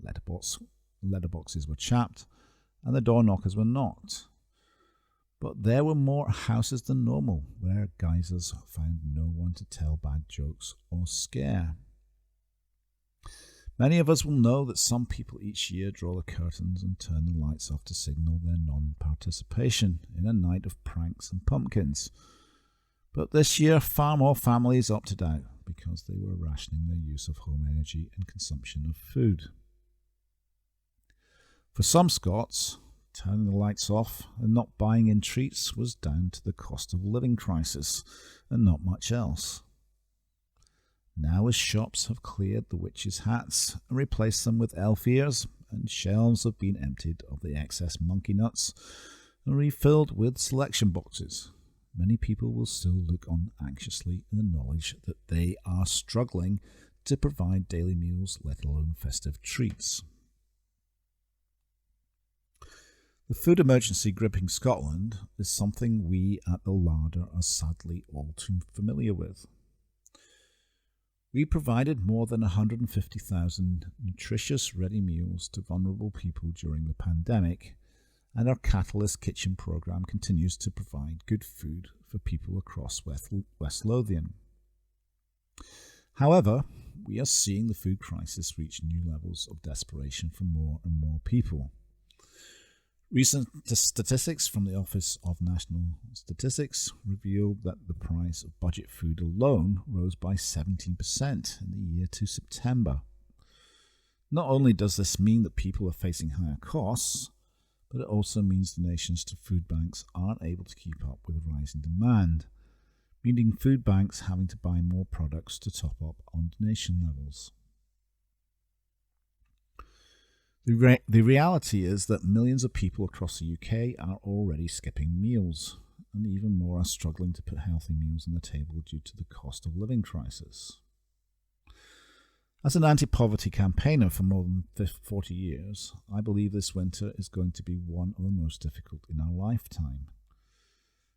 letterboxes were chapped, and the door knockers were knocked. But there were more houses than normal, where geysers found no one to tell bad jokes or scare. Many of us will know that some people each year draw the curtains and turn the lights off to signal their non-participation in a night of pranks and pumpkins. But this year, far more families opted out because they were rationing their use of home energy and consumption of food. For some Scots, turning the lights off and not buying in treats was down to the cost of living crisis and not much else. Now, as shops have cleared the witches' hats and replaced them with elf ears, and shelves have been emptied of the excess monkey nuts and refilled with selection boxes, many people will still look on anxiously in the knowledge that they are struggling to provide daily meals, let alone festive treats. The food emergency gripping Scotland is something we at the larder are sadly all too familiar with. We provided more than 150,000 nutritious ready meals to vulnerable people during the pandemic, and our Catalyst Kitchen programme continues to provide good food for people across West Lothian. However, we are seeing the food crisis reach new levels of desperation for more and more people. Recent statistics from the Office of National Statistics revealed that the price of budget food alone rose by 17% in the year to September. Not only does this mean that people are facing higher costs, but it also means donations to food banks aren't able to keep up with the rising demand, meaning food banks having to buy more products to top up on donation levels. The reality is that millions of people across the UK are already skipping meals, and even more are struggling to put healthy meals on the table due to the cost of living crisis. As an anti-poverty campaigner for more than 40 years, I believe this winter is going to be one of the most difficult in our lifetime.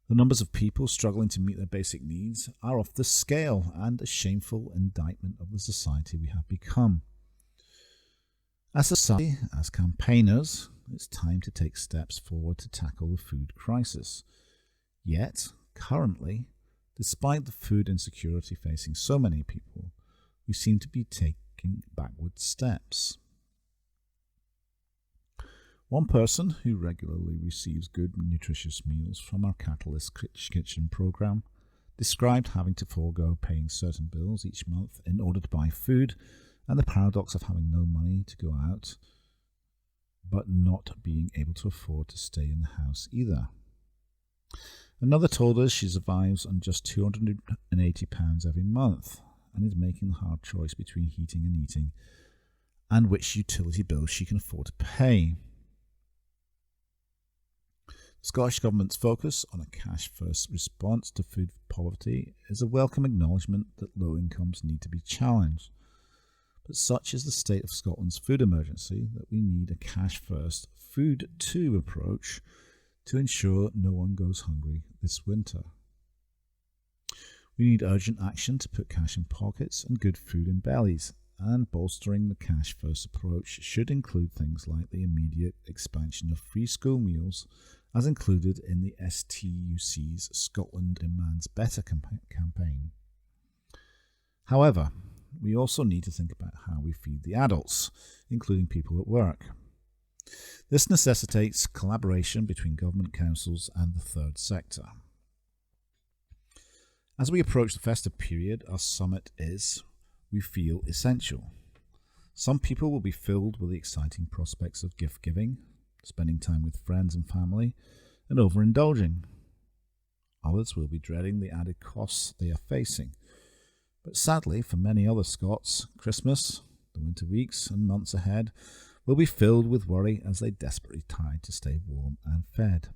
The numbers of people struggling to meet their basic needs are off the scale and a shameful indictment of the society we have become. As a society, as campaigners, it's time to take steps forward to tackle the food crisis. Yet, currently, despite the food insecurity facing so many people, we seem to be taking backward steps. One person who regularly receives good nutritious meals from our Catalyst Kitchen programme described having to forego paying certain bills each month in order to buy food, and the paradox of having no money to go out, but not being able to afford to stay in the house either. Another told us she survives on just £280 every month and is making the hard choice between heating and eating and which utility bills she can afford to pay. The Scottish Government's focus on a cash-first response to food poverty is a welcome acknowledgement that low incomes need to be challenged. But such is the state of Scotland's food emergency that we need a cash-first, food-to approach to ensure no one goes hungry this winter. We need urgent action to put cash in pockets and good food in bellies, and bolstering the cash-first approach should include things like the immediate expansion of free school meals, as included in the STUC's Scotland Demands Better campaign. However, we also need to think about how we feed the adults, including people at work. This necessitates collaboration between government councils and the third sector. As we approach the festive period, our summit is, we feel, essential. Some people will be filled with the exciting prospects of gift giving, spending time with friends and family, and overindulging. Others will be dreading the added costs they are facing. But sadly, for many other Scots, Christmas, the winter weeks and months ahead will be filled with worry as they desperately try to stay warm and fed.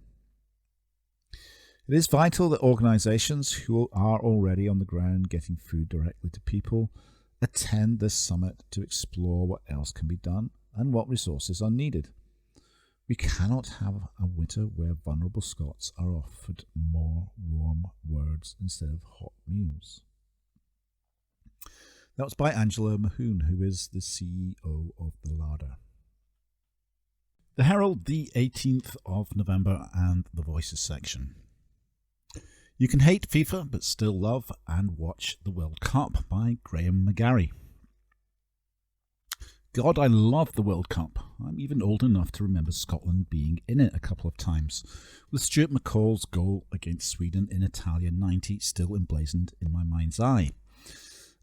It is vital that organisations who are already on the ground getting food directly to people attend this summit to explore what else can be done and what resources are needed. We cannot have a winter where vulnerable Scots are offered more warm words instead of hot meals. That was by Angela Mahoon, who is the CEO of The Larder. The Herald, the 18th of November, and the Voices section. You can hate FIFA but still love and watch the World Cup by Graham McGarry. God, I love the World Cup. I'm even old enough to remember Scotland being in it a couple of times, with Stuart McCall's goal against Sweden in Italia 90 still emblazoned in my mind's eye.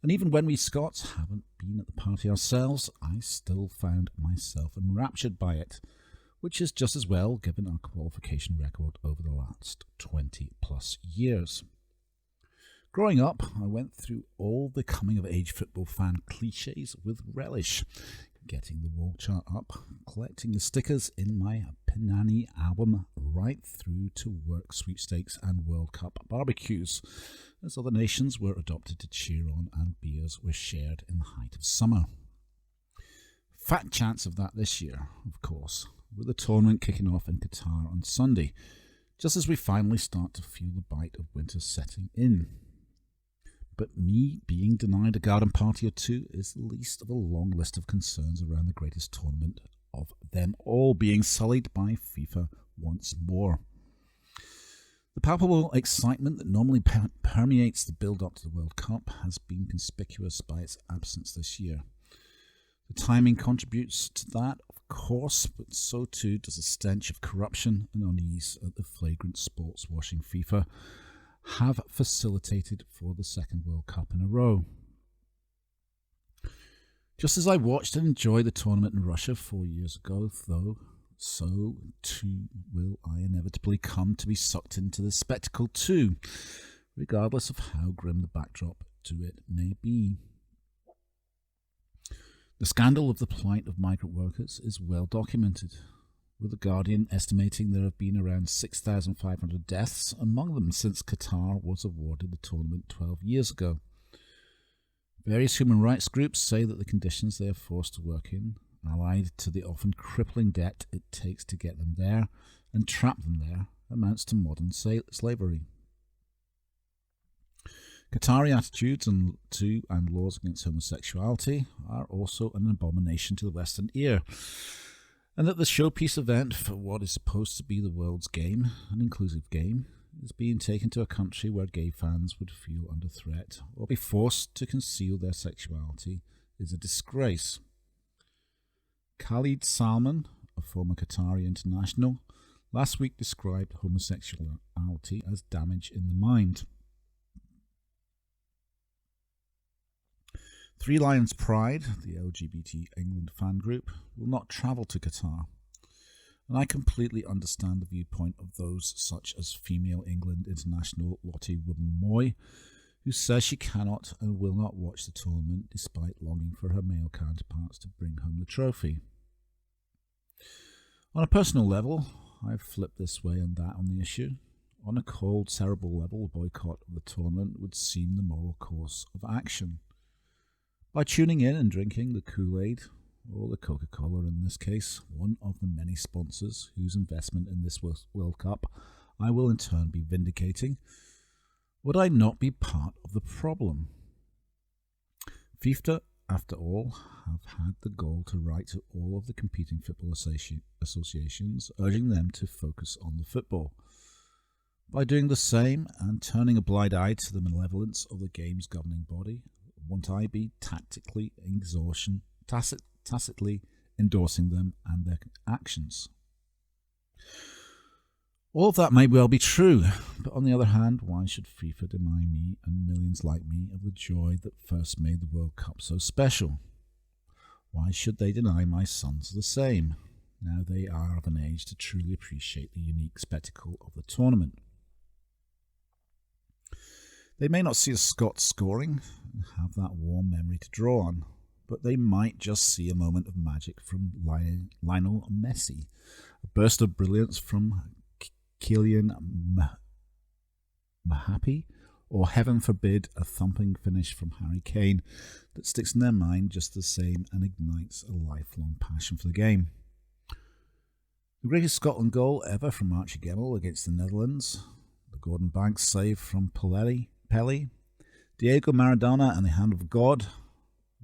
And even when we Scots haven't been at the party ourselves, I still found myself enraptured by it, which is just as well given our qualification record over the last 20 plus years. Growing up, I went through all the coming-of-age football fan cliches with relish, getting the wall chart up, collecting the stickers in my Pinani album, right through to work sweepstakes and World Cup barbecues, as other nations were adopted to cheer on and beers were shared in the height of summer. Fat chance of that this year, of course, with the tournament kicking off in Qatar on Sunday, just as we finally start to feel the bite of winter setting in. But me being denied a garden party or two is the least of a long list of concerns around the greatest tournament of them all being sullied by FIFA once more. The palpable excitement that normally permeates the build-up to the World Cup has been conspicuous by its absence this year. The timing contributes to that, of course, but so too does a stench of corruption and unease at the flagrant sports washing FIFA have facilitated for the second World Cup in a row. Just as I watched and enjoyed the tournament in Russia 4 years ago, though, so too will I inevitably come to be sucked into the spectacle too, regardless of how grim the backdrop to it may be. The scandal of the plight of migrant workers is well documented, with The Guardian estimating there have been around 6,500 deaths among them since Qatar was awarded the tournament 12 years ago. Various human rights groups say that the conditions they are forced to work in, allied to the often crippling debt it takes to get them there and trap them there, amounts to modern slavery. Qatari attitudes to and laws against homosexuality are also an abomination to the Western ear, and that the showpiece event for what is supposed to be the world's game, an inclusive game, is being taken to a country where gay fans would feel under threat or be forced to conceal their sexuality is a disgrace. Khalid Salman, a former Qatari international, last week described homosexuality as damage in the mind. Three Lions Pride, the LGBT England fan group, will not travel to Qatar, and I completely understand the viewpoint of those such as female England international Lottie Woodman-Moy, who says she cannot and will not watch the tournament despite longing for her male counterparts to bring home the trophy. On a personal level, I've flipped this way and that on the issue. On a cold, cerebral level, a boycott of the tournament would seem the moral course of action. By tuning in and drinking the Kool-Aid, or the Coca-Cola in this case, one of the many sponsors whose investment in this World Cup I will in turn be vindicating, would I not be part of the problem? FIFA, after all, have had the goal to write to all of the competing football associations, urging them to focus on the football. By doing the same and turning a blind eye to the malevolence of the game's governing body, won't I be tacitly endorsing them and their actions? All of that may well be true, but on the other hand, why should FIFA deny me and millions like me of the joy that first made the World Cup so special? Why should they deny my sons the same, now they are of an age to truly appreciate the unique spectacle of the tournament? They may not see a Scot scoring and have that warm memory to draw on, but they might just see a moment of magic from Lionel Messi, a burst of brilliance from Kylian Mbappé, or heaven forbid, a thumping finish from Harry Kane that sticks in their mind just the same and ignites a lifelong passion for the game. The greatest Scotland goal ever from Archie Gemmill against the Netherlands, the Gordon Banks save from Pelé, Diego Maradona and the hand of God,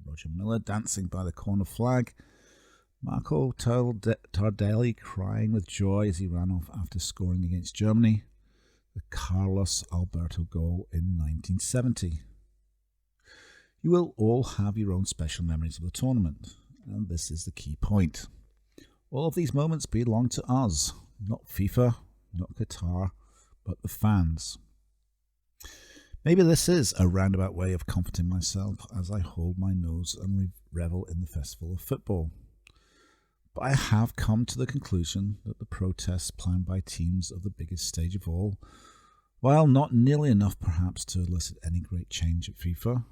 Roger Miller dancing by the corner flag, Marco Tardelli crying with joy as he ran off after scoring against Germany, the Carlos Alberto goal in 1970. You will all have your own special memories of the tournament, and this is the key point. All of these moments belong to us, not FIFA, not Qatar, but the fans. Maybe this is a roundabout way of comforting myself as I hold my nose and revel in the festival of football. But I have come to the conclusion that the protests planned by teams of the biggest stage of all, while not nearly enough perhaps to elicit any great change at FIFA,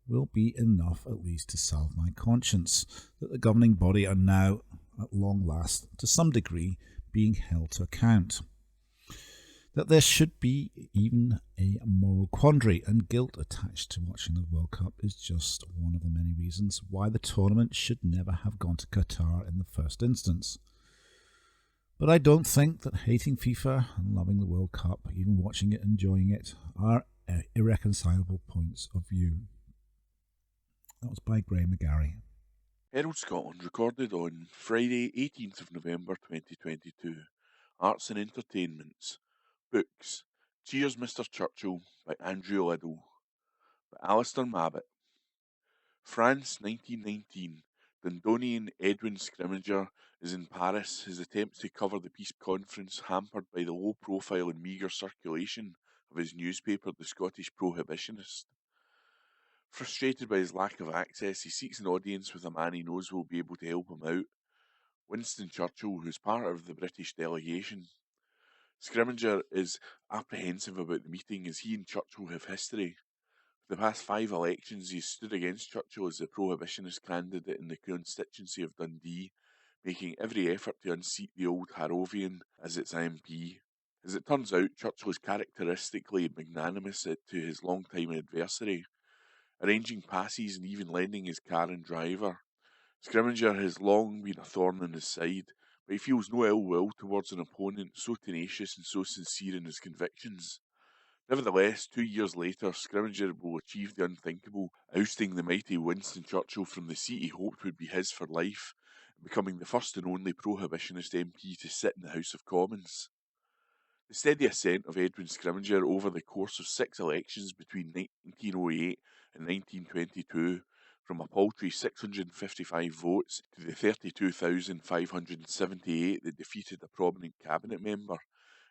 will be enough at least to salve my conscience that the governing body are now, at long last, to some degree, being held to account. That there should be even a moral quandary and guilt attached to watching the World Cup is just one of the many reasons why the tournament should never have gone to Qatar in the first instance. But I don't think that hating FIFA and loving the World Cup, even watching it and enjoying it, are irreconcilable points of view. That was by Graham McGarry. Herald Scotland recorded on Friday 18th of November 2022. Arts and Entertainments. Books. Cheers Mr. Churchill by Andrew Liddell. By Alistair Mabbitt. France 1919. Dundonian Edwin Scrimgeour is in Paris, his attempts to cover the peace conference hampered by the low profile and meagre circulation of his newspaper, The Scottish Prohibitionist. Frustrated by his lack of access, he seeks an audience with a man he knows will be able to help him out, Winston Churchill, who's part of the British delegation. Scrimgeour is apprehensive about the meeting as he and Churchill have history. For the past 5 elections, he stood against Churchill as the prohibitionist candidate in the constituency of Dundee, making every effort to unseat the old Harrovian as its MP. As it turns out, Churchill is characteristically magnanimous to his long-time adversary, arranging passes and even lending his car and driver. Scrimgeour has long been a thorn in his side, but he feels no ill will towards an opponent so tenacious and so sincere in his convictions. Nevertheless, 2 years later, Scrimgeour will achieve the unthinkable, ousting the mighty Winston Churchill from the seat he hoped would be his for life, and becoming the first and only prohibitionist MP to sit in the House of Commons. The steady ascent of Edwin Scrimgeour over the course of 6 elections between 1908 and 1922, from a paltry 655 votes to the 32,578 that defeated a prominent cabinet member,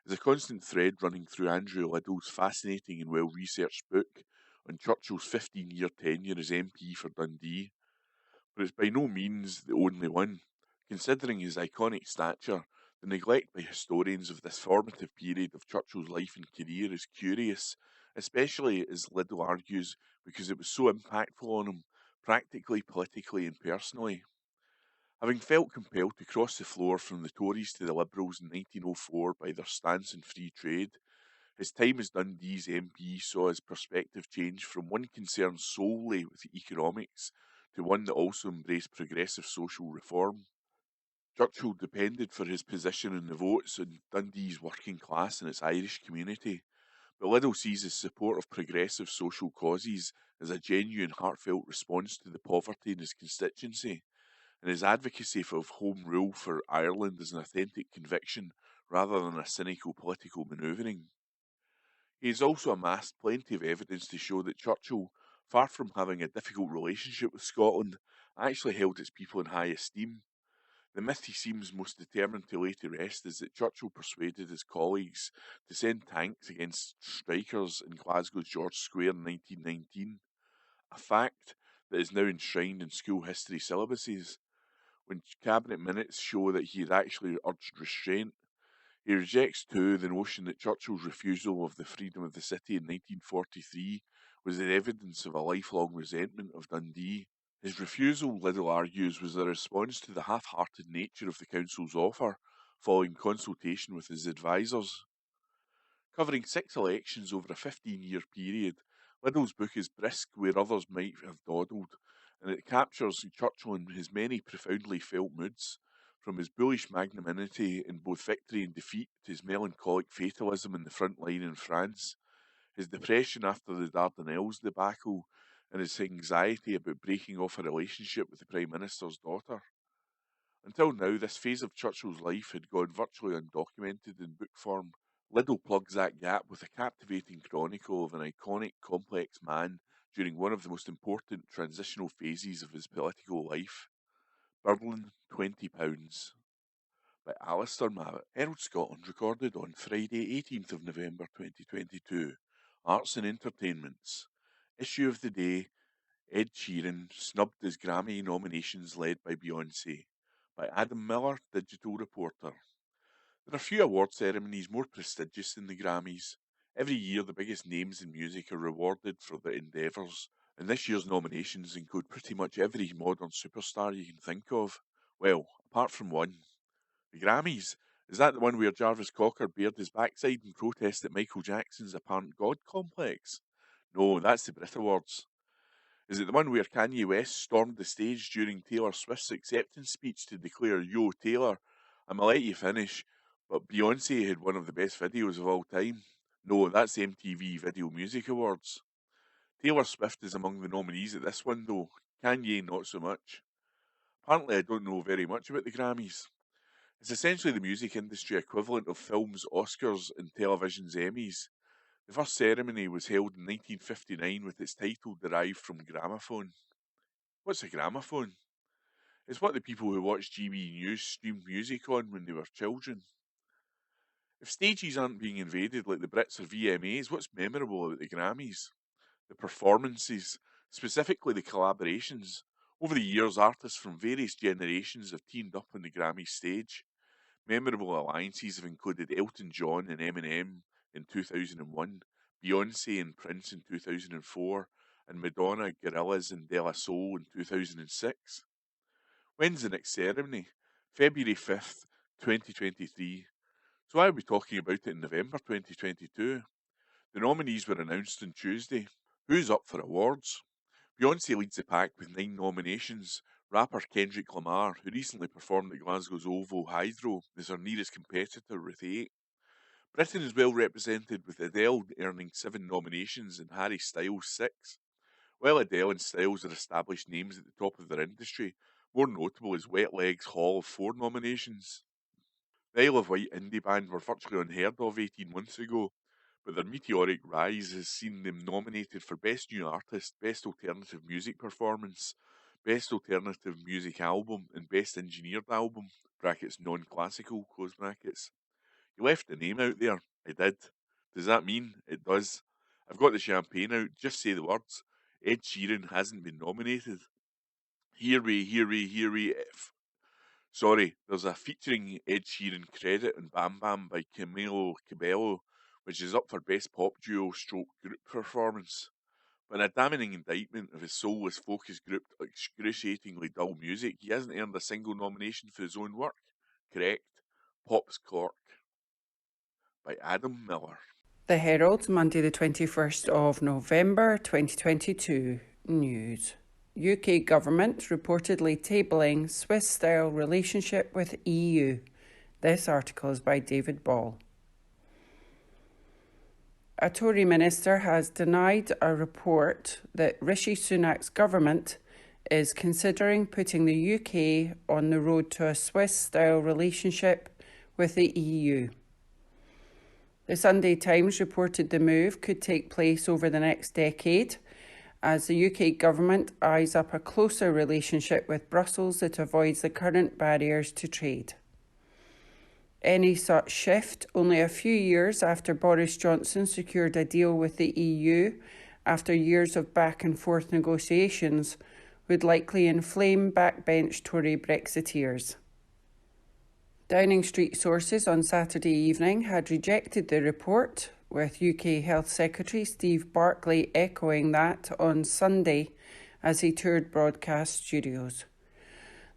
is a constant thread running through Andrew Liddell's fascinating and well-researched book on Churchill's 15-year tenure as MP for Dundee. But it's by no means the only one. Considering his iconic stature, the neglect by historians of this formative period of Churchill's life and career is curious, especially, as Liddell argues, because it was so impactful on him, practically, politically and personally. Having felt compelled to cross the floor from the Tories to the Liberals in 1904 by their stance on free trade, his time as Dundee's MP saw his perspective change from one concerned solely with economics to one that also embraced progressive social reform. Churchill depended for his position in the votes on Dundee's working class and its Irish community, but Liddell sees his support of progressive social causes as a genuine, heartfelt response to the poverty in his constituency, and his advocacy of home rule for Ireland as an authentic conviction rather than a cynical political manoeuvring. He has also amassed plenty of evidence to show that Churchill, far from having a difficult relationship with Scotland, actually held its people in high esteem. The myth he seems most determined to lay to rest is that Churchill persuaded his colleagues to send tanks against strikers in Glasgow's George Square in 1919, a fact that is now enshrined in school history syllabuses. When cabinet minutes show that he had actually urged restraint, he rejects too the notion that Churchill's refusal of the freedom of the city in 1943 was the evidence of a lifelong resentment of Dundee. His refusal, Liddell argues, was a response to the half-hearted nature of the council's offer, following consultation with his advisers. Covering 6 elections over a 15-year period, Liddell's book is brisk where others might have dawdled, and it captures Churchill in his many profoundly felt moods, from his bullish magnanimity in both victory and defeat to his melancholic fatalism in the front line in France, his depression after the Dardanelles debacle, and his anxiety about breaking off a relationship with the Prime Minister's daughter. Until now, this phase of Churchill's life had gone virtually undocumented in book form. Liddell plugs that gap with a captivating chronicle of an iconic, complex man during one of the most important transitional phases of his political life. Birlin, £20. By Alistair Mabbott. Herald Scotland recorded on Friday 18th of November 2022. Arts and Entertainments. Issue of the day, Ed Sheeran snubbed his Grammy nominations led by Beyonce. By Adam Miller, digital reporter. There are few award ceremonies more prestigious than the Grammys. Every year the biggest names in music are rewarded for their endeavours, and this year's nominations include pretty much every modern superstar you can think of. Well, apart from one. The Grammys? Is that the one where Jarvis Cocker bared his backside in protest at Michael Jackson's apparent God complex? No, that's the Brit Awards. Is it the one where Kanye West stormed the stage during Taylor Swift's acceptance speech to declare, "Yo, Taylor, I'ma let you finish, but Beyonce had one of the best videos of all time"? No, that's the MTV Video Music Awards. Taylor Swift is among the nominees at this one though, Kanye not so much. Apparently I don't know very much about the Grammys. It's essentially the music industry equivalent of film's Oscars and television's Emmys. The first ceremony was held in 1959 with its title derived from gramophone. What's a gramophone? It's what the people who watch GB News streamed music on when they were children. If stages aren't being invaded like the Brits or VMAs, what's memorable about the Grammys? The performances, specifically the collaborations. Over the years, artists from various generations have teamed up on the Grammy stage. Memorable alliances have included Elton John and Eminem in 2001, Beyonce and Prince in 2004, and Madonna, Gorillaz and De La Soul in 2006. When's the next ceremony? February 5th, 2023. So I'll be talking about it in November 2022. The nominees were announced on Tuesday. Who's up for awards? Beyonce leads the pack with 9 nominations. Rapper Kendrick Lamar, who recently performed at Glasgow's OVO Hydro, is her nearest competitor with 8. Britain is well represented with Adele earning 7 nominations and Harry Styles 6. While Adele and Styles are established names at the top of their industry, more notable is Wet Legs' haul of 4 nominations. The Isle of Wight indie band were virtually unheard of 18 months ago, but their meteoric rise has seen them nominated for Best New Artist, Best Alternative Music Performance, Best Alternative Music Album, and Best Engineered Album, brackets non-classical, close brackets. You left the name out there. I did. Does that mean? It does. I've got the champagne out. Just say the words. Ed Sheeran hasn't been nominated. Hear we. Sorry, there's a featuring Ed Sheeran credit in Bam Bam by Camilo Cabello, which is up for Best Pop Duo / Group Performance. But in a damning indictment of his soulless focus group excruciatingly dull music, he hasn't earned a single nomination for his own work. Correct. Pop's Cork. By Adam Miller. The Herald, Monday the 21st of November 2022. News. UK government reportedly tabling Swiss-style relationship with EU. This article is by David Ball. A Tory minister has denied a report that Rishi Sunak's government is considering putting the UK on the road to a Swiss-style relationship with the EU. The Sunday Times reported the move could take place over the next decade, as the UK government eyes up a closer relationship with Brussels that avoids the current barriers to trade. Any such shift, only a few years after Boris Johnson secured a deal with the EU after years of back and forth negotiations, would likely inflame backbench Tory Brexiteers. Downing Street sources on Saturday evening had rejected the report, with UK Health Secretary Steve Barclay echoing that on Sunday as he toured broadcast studios.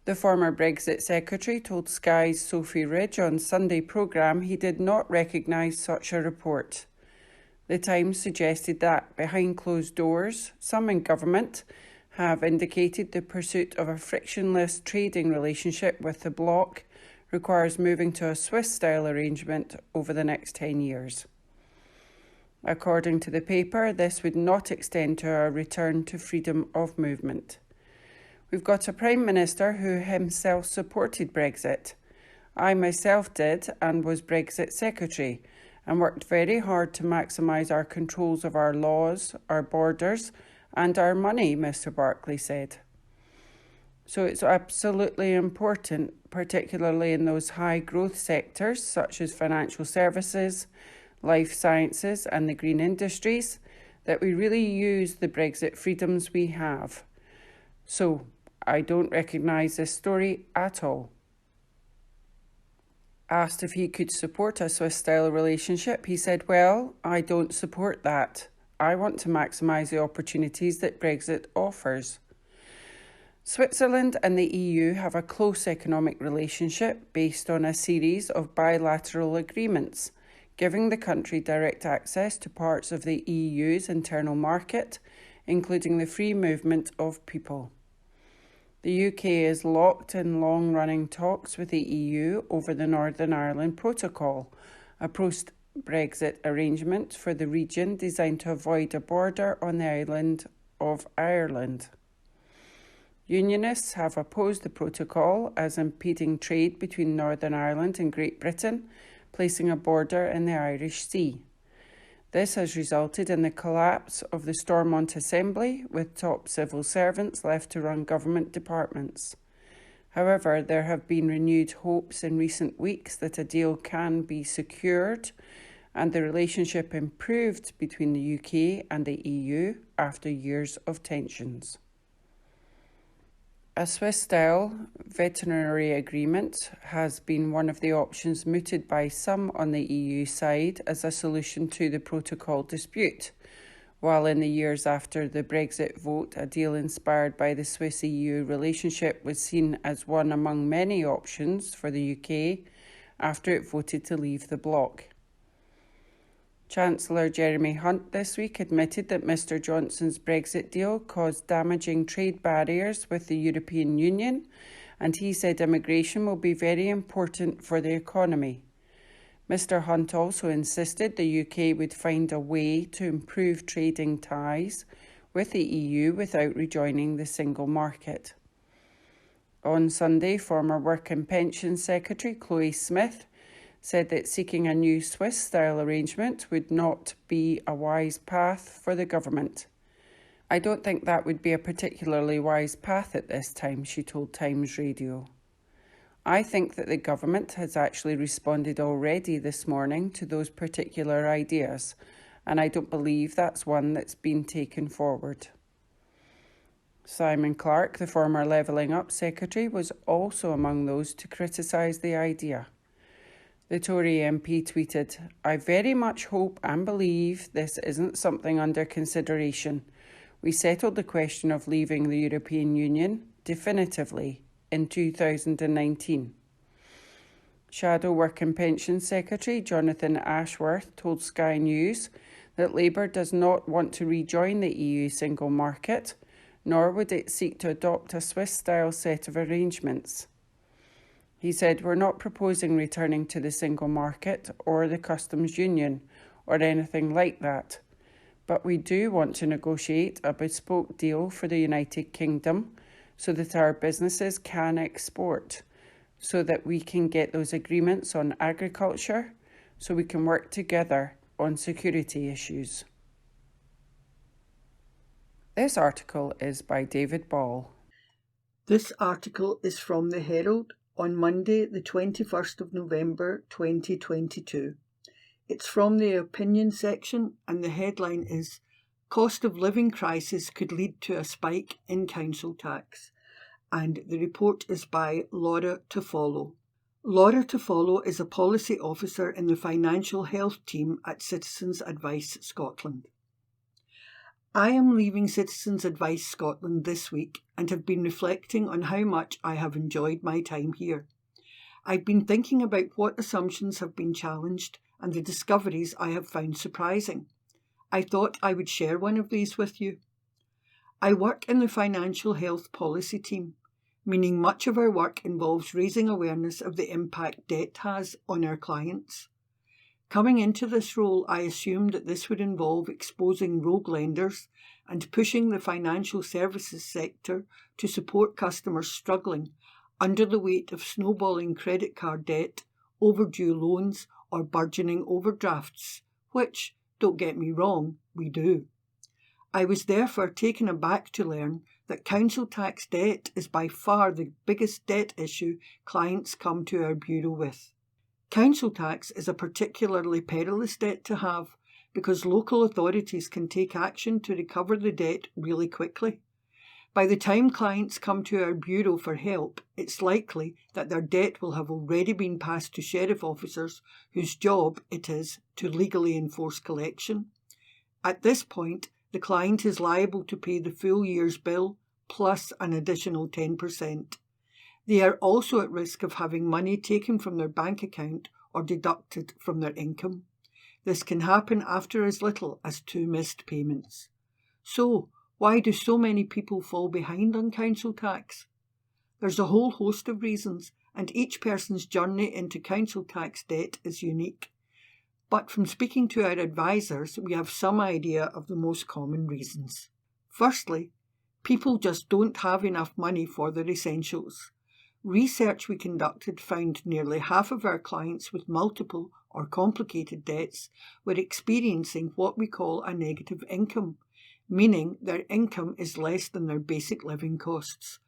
The former Brexit Secretary told Sky's Sophie Ridge on Sunday programme he did not recognise such a report. The Times suggested that, behind closed doors, some in government have indicated the pursuit of a frictionless trading relationship with the bloc requires moving to a Swiss-style arrangement over the next 10 years. According to the paper, this would not extend to a return to freedom of movement. We've got a Prime Minister who himself supported Brexit. I myself did and was Brexit Secretary and worked very hard to maximise our controls of our laws, our borders and our money, Mr Barclay said. So it's absolutely important, particularly in those high growth sectors such as financial services, life sciences and the green industries, that we really use the Brexit freedoms we have. So I don't recognise this story at all. Asked if he could support a Swiss-style relationship, he said, "Well, I don't support that. I want to maximise the opportunities that Brexit offers." Switzerland and the EU have a close economic relationship based on a series of bilateral agreements, giving the country direct access to parts of the EU's internal market, including the free movement of people. The UK is locked in long-running talks with the EU over the Northern Ireland Protocol, a post-Brexit arrangement for the region designed to avoid a border on the island of Ireland. Unionists have opposed the protocol as impeding trade between Northern Ireland and Great Britain, placing a border in the Irish Sea. This has resulted in the collapse of the Stormont Assembly, with top civil servants left to run government departments. However, there have been renewed hopes in recent weeks that a deal can be secured and the relationship improved between the UK and the EU after years of tensions. A Swiss-style veterinary agreement has been one of the options mooted by some on the EU side as a solution to the protocol dispute, while in the years after the Brexit vote, a deal inspired by the Swiss-EU relationship was seen as one among many options for the UK after it voted to leave the bloc. Chancellor Jeremy Hunt this week admitted that Mr Johnson's Brexit deal caused damaging trade barriers with the European Union, and he said immigration will be very important for the economy. Mr Hunt also insisted the UK would find a way to improve trading ties with the EU without rejoining the single market. On Sunday, former Work and Pensions Secretary Chloe Smith said that seeking a new Swiss-style arrangement would not be a wise path for the government. "I don't think that would be a particularly wise path at this time," she told Times Radio. "I think that the government has actually responded already this morning to those particular ideas, and I don't believe that's one that's been taken forward." Simon Clarke, the former Levelling Up Secretary, was also among those to criticise the idea. The Tory MP tweeted, "I very much hope and believe this isn't something under consideration. We settled the question of leaving the European Union definitively in 2019. Shadow Work and Pensions Secretary Jonathan Ashworth told Sky News that Labour does not want to rejoin the EU single market, nor would it seek to adopt a Swiss-style set of arrangements. He said, "We're not proposing returning to the single market or the customs union or anything like that. But we do want to negotiate a bespoke deal for the United Kingdom so that our businesses can export, so that we can get those agreements on agriculture, so we can work together on security issues." This article is by David Ball. This article is from the Herald on Monday, the 21st of November 2022. It's from the opinion section and the headline is "Cost of Living Crisis Could Lead to a Spike in Council Tax," and the report is by Laura Tofollo. Laura Tofollo is a policy officer in the financial health team at Citizens Advice Scotland. I am leaving Citizens Advice Scotland this week and have been reflecting on how much I have enjoyed my time here. I've been thinking about what assumptions have been challenged and the discoveries I have found surprising. I thought I would share one of these with you. I work in the financial health policy team, meaning much of our work involves raising awareness of the impact debt has on our clients. Coming into this role, I assumed that this would involve exposing rogue lenders and pushing the financial services sector to support customers struggling under the weight of snowballing credit card debt, overdue loans, or burgeoning overdrafts, which, don't get me wrong, we do. I was therefore taken aback to learn that council tax debt is by far the biggest debt issue clients come to our bureau with. Council tax is a particularly perilous debt to have because local authorities can take action to recover the debt really quickly. By the time clients come to our bureau for help, it's likely that their debt will have already been passed to sheriff officers whose job it is to legally enforce collection. At this point, the client is liable to pay the full year's bill plus an additional 10%. They are also at risk of having money taken from their bank account or deducted from their income. This can happen after as little as 2 missed payments. So, why do so many people fall behind on council tax? There's a whole host of reasons, and each person's journey into council tax debt is unique. But from speaking to our advisors, we have some idea of the most common reasons. Firstly, people just don't have enough money for their essentials. Research we conducted found nearly half of our clients with multiple or complicated debts were experiencing what we call a negative income, meaning their income is less than their basic living costs,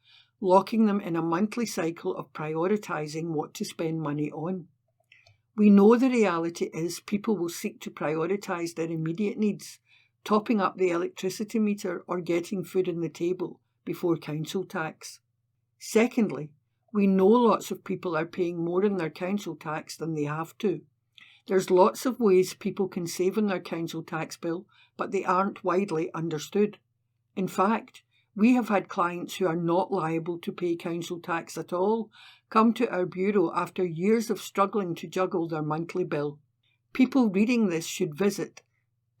locking them in a monthly cycle of prioritising what to spend money on. We know the reality is people will seek to prioritise their immediate needs, topping up the electricity meter or getting food on the table before council tax. Secondly, we know lots of people are paying more in their council tax than they have to. There's lots of ways people can save on their council tax bill, but they aren't widely understood. In fact, we have had clients who are not liable to pay council tax at all come to our bureau after years of struggling to juggle their monthly bill. People reading this should visit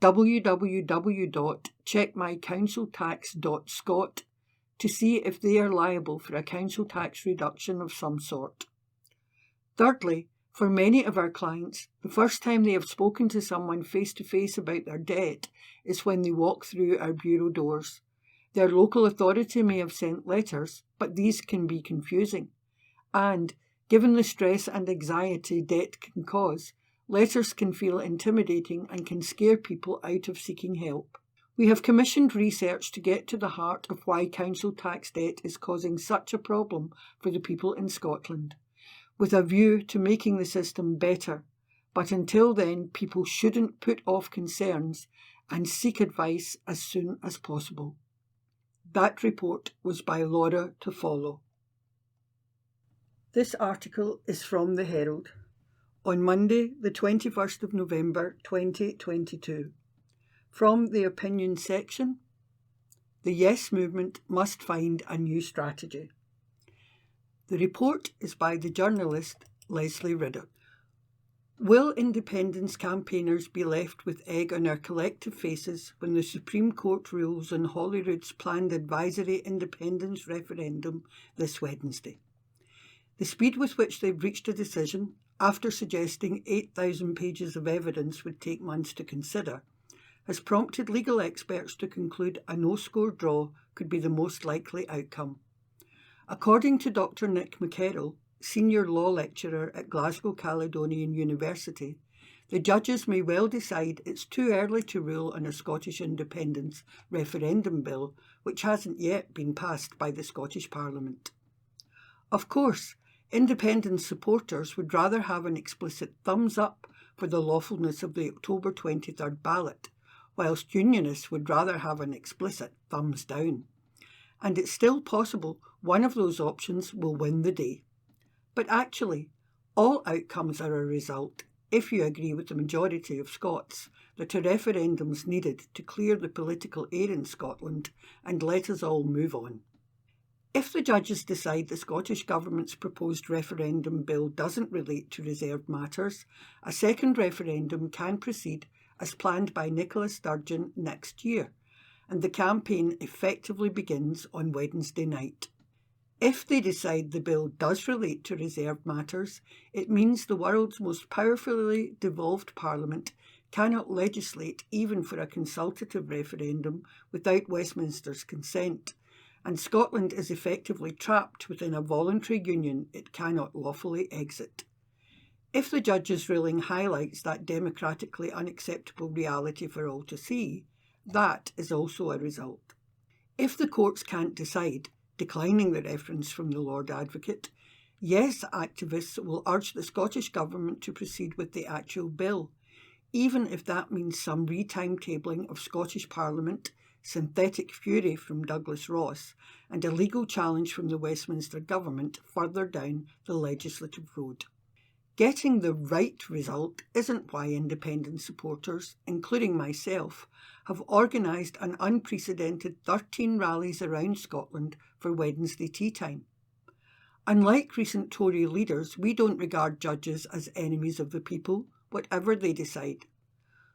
www.checkmycounciltax.scot to see if they are liable for a council tax reduction of some sort. Thirdly, for many of our clients, the first time they have spoken to someone face-to-face about their debt is when they walk through our bureau doors. Their local authority may have sent letters, but these can be confusing. And, given the stress and anxiety debt can cause, letters can feel intimidating and can scare people out of seeking help. We have commissioned research to get to the heart of why council tax debt is causing such a problem for the people in Scotland, with a view to making the system better. But until then, people shouldn't put off concerns and seek advice as soon as possible. That report was by Laura to follow. This article is from the Herald on Monday, the 21st of November 2022. From the opinion section, the Yes Movement must find a new strategy. The report is by the journalist Leslie Riddoch. Will independence campaigners be left with egg on our collective faces when the Supreme Court rules on Holyrood's planned advisory independence referendum this Wednesday? The speed with which they've reached a decision, after suggesting 8,000 pages of evidence would take months to consider, has prompted legal experts to conclude a no-score draw could be the most likely outcome. According to Dr. Nick McCarroll, Senior Law Lecturer at Glasgow Caledonian University, the judges may well decide it's too early to rule on a Scottish independence referendum bill which hasn't yet been passed by the Scottish Parliament. Of course, independence supporters would rather have an explicit thumbs up for the lawfulness of the October 23rd ballot, whilst unionists would rather have an explicit thumbs down. And it's still possible one of those options will win the day. But actually, all outcomes are a result, if you agree with the majority of Scots, that a referendum's needed to clear the political air in Scotland and let us all move on. If the judges decide the Scottish Government's proposed referendum bill doesn't relate to reserved matters, a second referendum can proceed as planned by Nicola Sturgeon next year, and the campaign effectively begins on Wednesday night. If they decide the bill does relate to reserved matters, it means the world's most powerfully devolved Parliament cannot legislate even for a consultative referendum without Westminster's consent, and Scotland is effectively trapped within a voluntary union it cannot lawfully exit. If the judge's ruling highlights that democratically unacceptable reality for all to see, that is also a result. If the courts can't decide, declining the reference from the Lord Advocate, yes activists will urge the Scottish Government to proceed with the actual bill, even if that means some re-timetabling of Scottish Parliament, synthetic fury from Douglas Ross, and a legal challenge from the Westminster Government further down the legislative road. Getting the right result isn't why independent supporters, including myself, have organised an unprecedented 13 rallies around Scotland for Wednesday tea time. Unlike recent Tory leaders, we don't regard judges as enemies of the people, whatever they decide.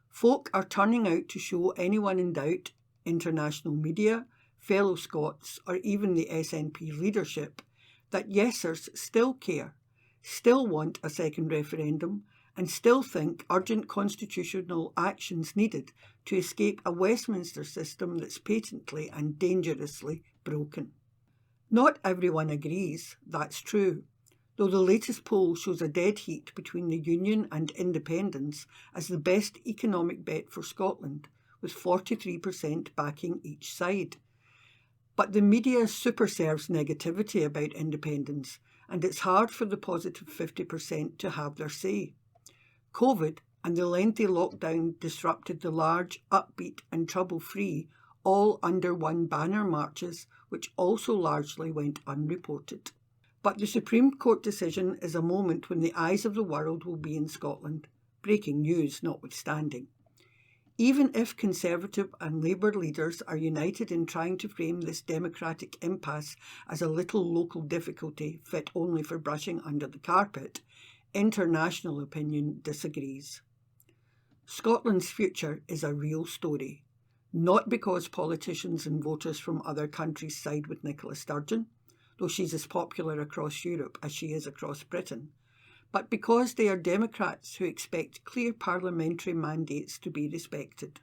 Folk are turning out to show anyone in doubt, international media, fellow Scots, or even the SNP leadership, that yesers still care, still want a second referendum, and still think urgent constitutional actions needed to escape a Westminster system that's patently and dangerously broken. Not everyone agrees, that's true, though the latest poll shows a dead heat between the Union and independence as the best economic bet for Scotland, with 43% backing each side. But the media superserves negativity about independence, and it's hard for the positive 50% to have their say. COVID and the lengthy lockdown disrupted the large, upbeat and trouble-free, all under one banner marches, which also largely went unreported. But the Supreme Court decision is a moment when the eyes of the world will be in Scotland, breaking news notwithstanding. Even if Conservative and Labour leaders are united in trying to frame this democratic impasse as a little local difficulty fit only for brushing under the carpet, international opinion disagrees. Scotland's future is a real story, not because politicians and voters from other countries side with Nicola Sturgeon, though she's as popular across Europe as she is across Britain, but because they are Democrats who expect clear parliamentary mandates to be respected.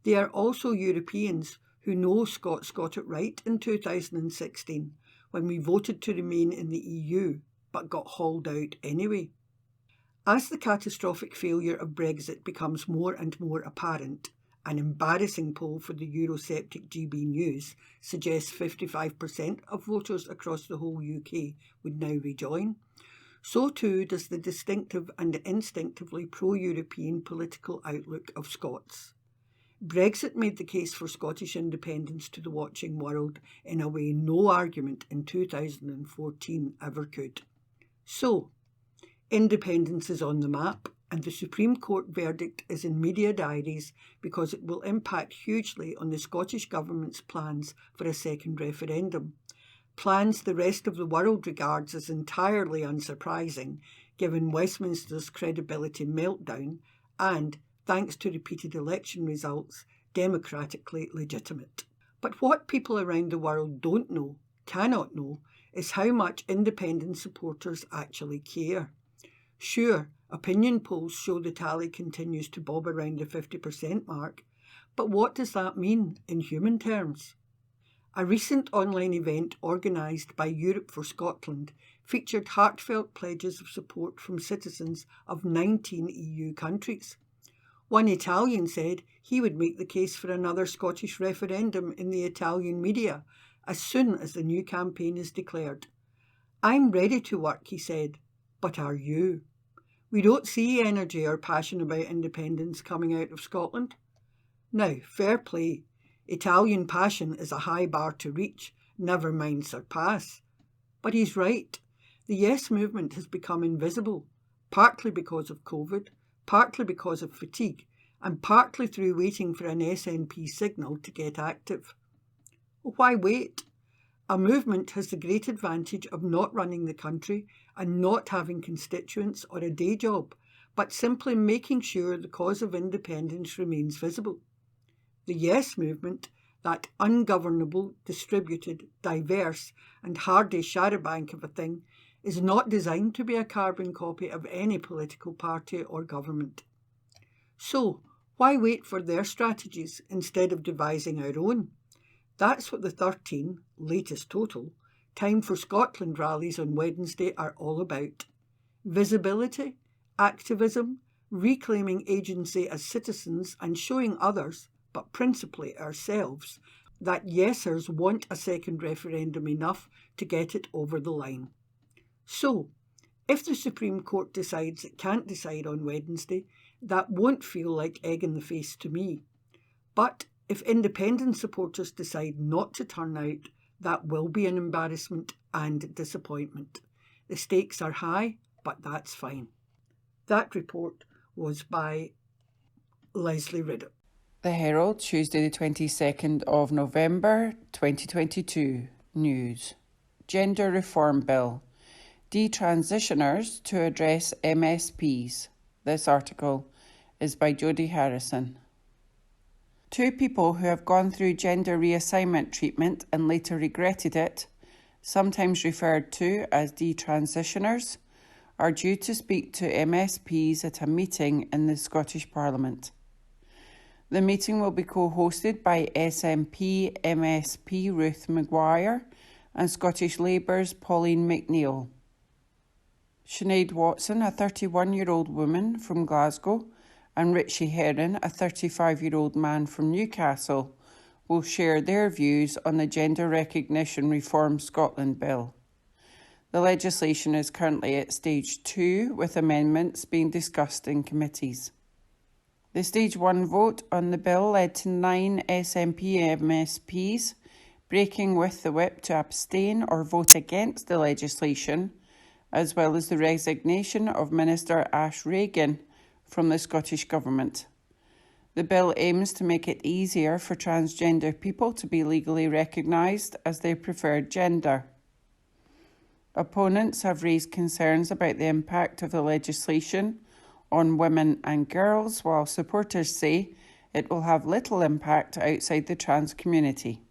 They are also Europeans who know Scots got it right in 2016 when we voted to remain in the EU but got hauled out anyway. As the catastrophic failure of Brexit becomes more and more apparent, an embarrassing poll for the Eurosceptic GB News suggests 55% of voters across the whole UK would now rejoin. So too does the distinctive and instinctively pro-European political outlook of Scots. Brexit made the case for Scottish independence to the watching world in a way no argument in 2014 ever could. So, independence is on the map, and the Supreme Court verdict is in media diaries because it will impact hugely on the Scottish Government's plans for a second referendum. Plans the rest of the world regards as entirely unsurprising, given Westminster's credibility meltdown and, thanks to repeated election results, democratically legitimate. But what people around the world don't know, cannot know, is how much independent supporters actually care. Sure, opinion polls show the tally continues to bob around the 50% mark, but what does that mean in human terms? A recent online event organised by Europe for Scotland featured heartfelt pledges of support from citizens of 19 EU countries. One Italian said he would make the case for another Scottish referendum in the Italian media as soon as the new campaign is declared. "I'm ready to work," he said, "but are you?" We don't see energy or passion about independence coming out of Scotland. Now, fair play. Italian passion is a high bar to reach, never mind surpass. But he's right. The Yes movement has become invisible, partly because of COVID, partly because of fatigue, and partly through waiting for an SNP signal to get active. Why wait? A movement has the great advantage of not running the country and not having constituents or a day job, but simply making sure the cause of independence remains visible. The Yes movement, that ungovernable, distributed, diverse and hardy charabanc of a thing, is not designed to be a carbon copy of any political party or government. So, why wait for their strategies instead of devising our own? That's what the 13, latest total, Time for Scotland rallies on Wednesday are all about. Visibility, activism, reclaiming agency as citizens and showing others, but principally ourselves, that yesers want a second referendum enough to get it over the line. So, if the Supreme Court decides it can't decide on Wednesday, that won't feel like egg in the face to me. But if independent supporters decide not to turn out, that will be an embarrassment and disappointment. The stakes are high, but that's fine. That report was by Leslie Riddle. The Herald, Tuesday the 22nd of November 2022. News. Gender Reform Bill. Detransitioners to address MSPs. This article is by Jodie Harrison. Two people who have gone through gender reassignment treatment and later regretted it, sometimes referred to as detransitioners, are due to speak to MSPs at a meeting in the Scottish Parliament. The meeting will be co-hosted by SNP MSP Ruth Maguire and Scottish Labour's Pauline McNeill. Sinead Watson, a 31-year-old woman from Glasgow, and Richie Heron, a 35-year-old man from Newcastle, will share their views on the Gender Recognition Reform Scotland Bill. The legislation is currently at Stage 2, with amendments being discussed in committees. The Stage 1 vote on the bill led to 9 SNP MSPs breaking with the whip to abstain or vote against the legislation, as well as the resignation of Minister Ash Regan from the Scottish Government. The bill aims to make it easier for transgender people to be legally recognised as their preferred gender. Opponents have raised concerns about the impact of the legislation on women and girls, while supporters say it will have little impact outside the trans community.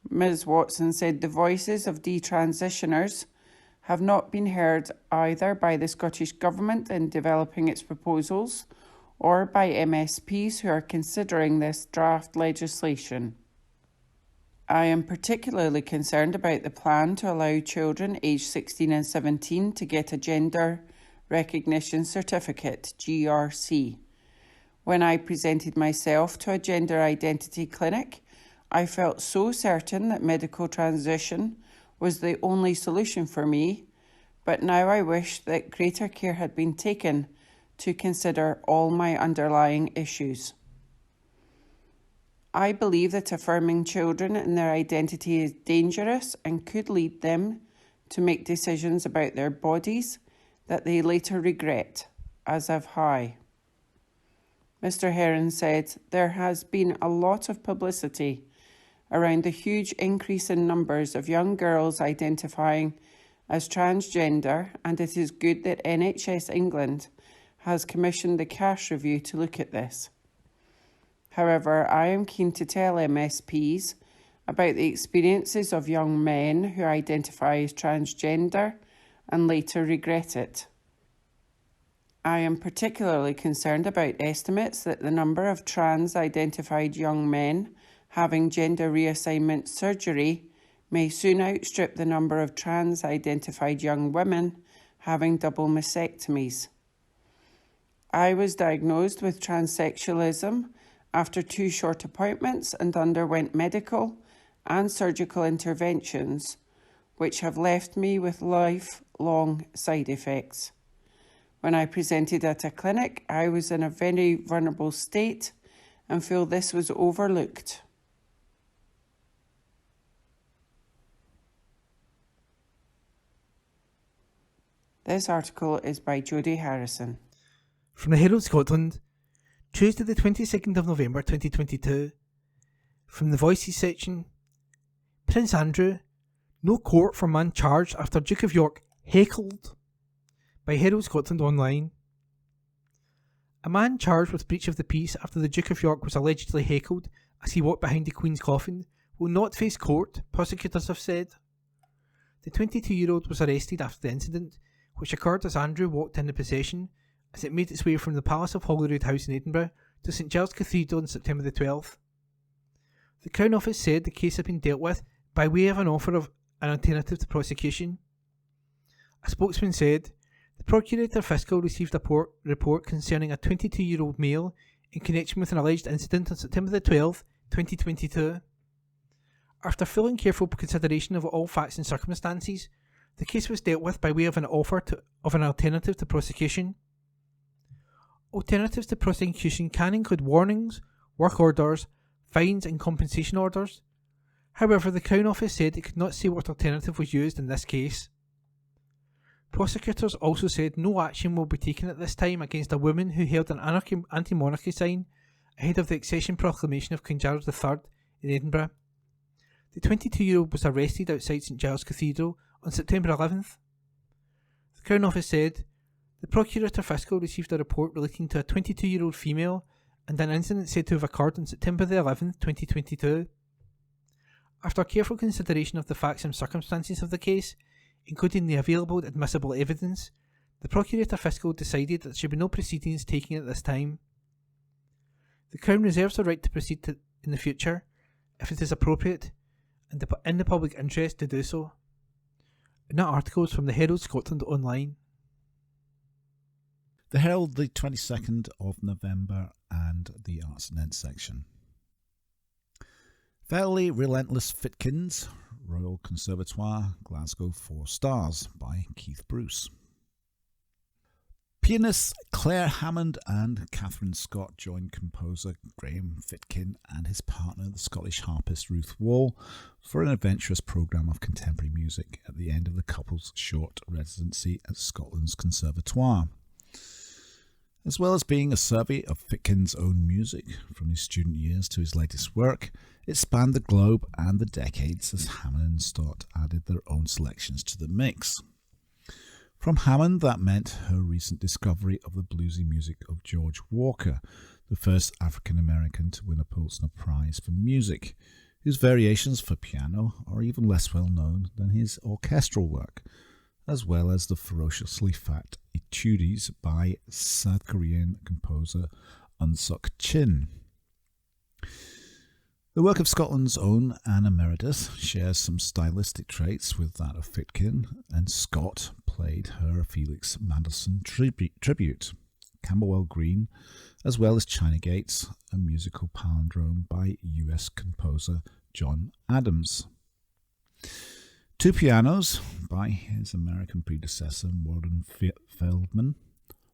Ms Watson said the voices of detransitioners have not been heard either by the Scottish Government in developing its proposals or by MSPs who are considering this draft legislation. I am particularly concerned about the plan to allow children aged 16 and 17 to get a Gender Recognition Certificate, GRC. When I presented myself to a gender identity clinic, I felt so certain that medical transition was the only solution for me, but now I wish that greater care had been taken to consider all my underlying issues. I believe that affirming children in their identity is dangerous and could lead them to make decisions about their bodies that they later regret, as have I. Mr. Heron said there has been a lot of publicity around the huge increase in numbers of young girls identifying as transgender, and it is good that NHS England has commissioned the Cash Review to look at this. However, I am keen to tell MSPs about the experiences of young men who identify as transgender and later regret it. I am particularly concerned about estimates that the number of trans-identified young men having gender reassignment surgery may soon outstrip the number of trans-identified young women having double mastectomies. I was diagnosed with transsexualism after 2 short appointments and underwent medical and surgical interventions, which have left me with lifelong side effects. When I presented at a clinic, I was in a very vulnerable state and feel this was overlooked. This article is by Jodie Harrison. From the Herald Scotland, Tuesday the 22nd of November 2022. From the Voices section, Prince Andrew, no court for man charged after Duke of York heckled. By Herald Scotland Online. A man charged with breach of the peace after the Duke of York was allegedly heckled as he walked behind the Queen's coffin will not face court, prosecutors have said. The 22-year-old was arrested after the incident, which occurred as Andrew walked in the procession as it made its way from the Palace of Holyrood House in Edinburgh to St Giles Cathedral on September the 12th. The Crown Office said the case had been dealt with by way of an offer of an alternative to prosecution. A spokesman said, the Procurator Fiscal received a report concerning a 22-year-old male in connection with an alleged incident on September the 12th, 2022. After full and careful consideration of all facts and circumstances, the case was dealt with by way of an offer of an alternative to prosecution. Alternatives to prosecution can include warnings, work orders, fines and compensation orders. However, the Crown Office said it could not say what alternative was used in this case. Prosecutors also said no action will be taken at this time against a woman who held an anti-monarchy sign ahead of the accession proclamation of King Charles III in Edinburgh. The 22-year-old was arrested outside St Giles Cathedral on September 11th. The Crown Office said, the Procurator Fiscal received a report relating to a 22-year-old female and an incident said to have occurred on September the 11th, 2022. After careful consideration of the facts and circumstances of the case, including the available admissible evidence, the Procurator Fiscal decided that there should be no proceedings taken at this time. The Crown reserves the right to proceed in the future, if it is appropriate, and in the public interest to do so. And that article is from the Herald Scotland Online. The Herald, the 22nd of November, and the Arts and Ed section. Fairly Relentless Fitkins, Royal Conservatoire, Glasgow 4 stars, by Keith Bruce. Pianists Claire Hammond and Catherine Scott joined composer Graham Fitkin and his partner, the Scottish harpist Ruth Wall, for an adventurous programme of contemporary music at the end of the couple's short residency at Scotland's Conservatoire. As well as being a survey of Fitkin's own music, from his student years to his latest work, it spanned the globe and the decades as Hammond and Stott added their own selections to the mix. From Hammond, that meant her recent discovery of the bluesy music of George Walker, the first African-American to win a Pulitzer Prize for music, whose variations for piano are even less well known than his orchestral work, as well as the ferociously fat etudes by South Korean composer Eun Suk Chin. The work of Scotland's own Anna Meredith shares some stylistic traits with that of Fitkin, and Scott played her Felix Mendelssohn tribute, Camberwell Green, as well as China Gates, a musical palindrome by US composer John Adams. Two Pianos, by his American predecessor Morton Feldman,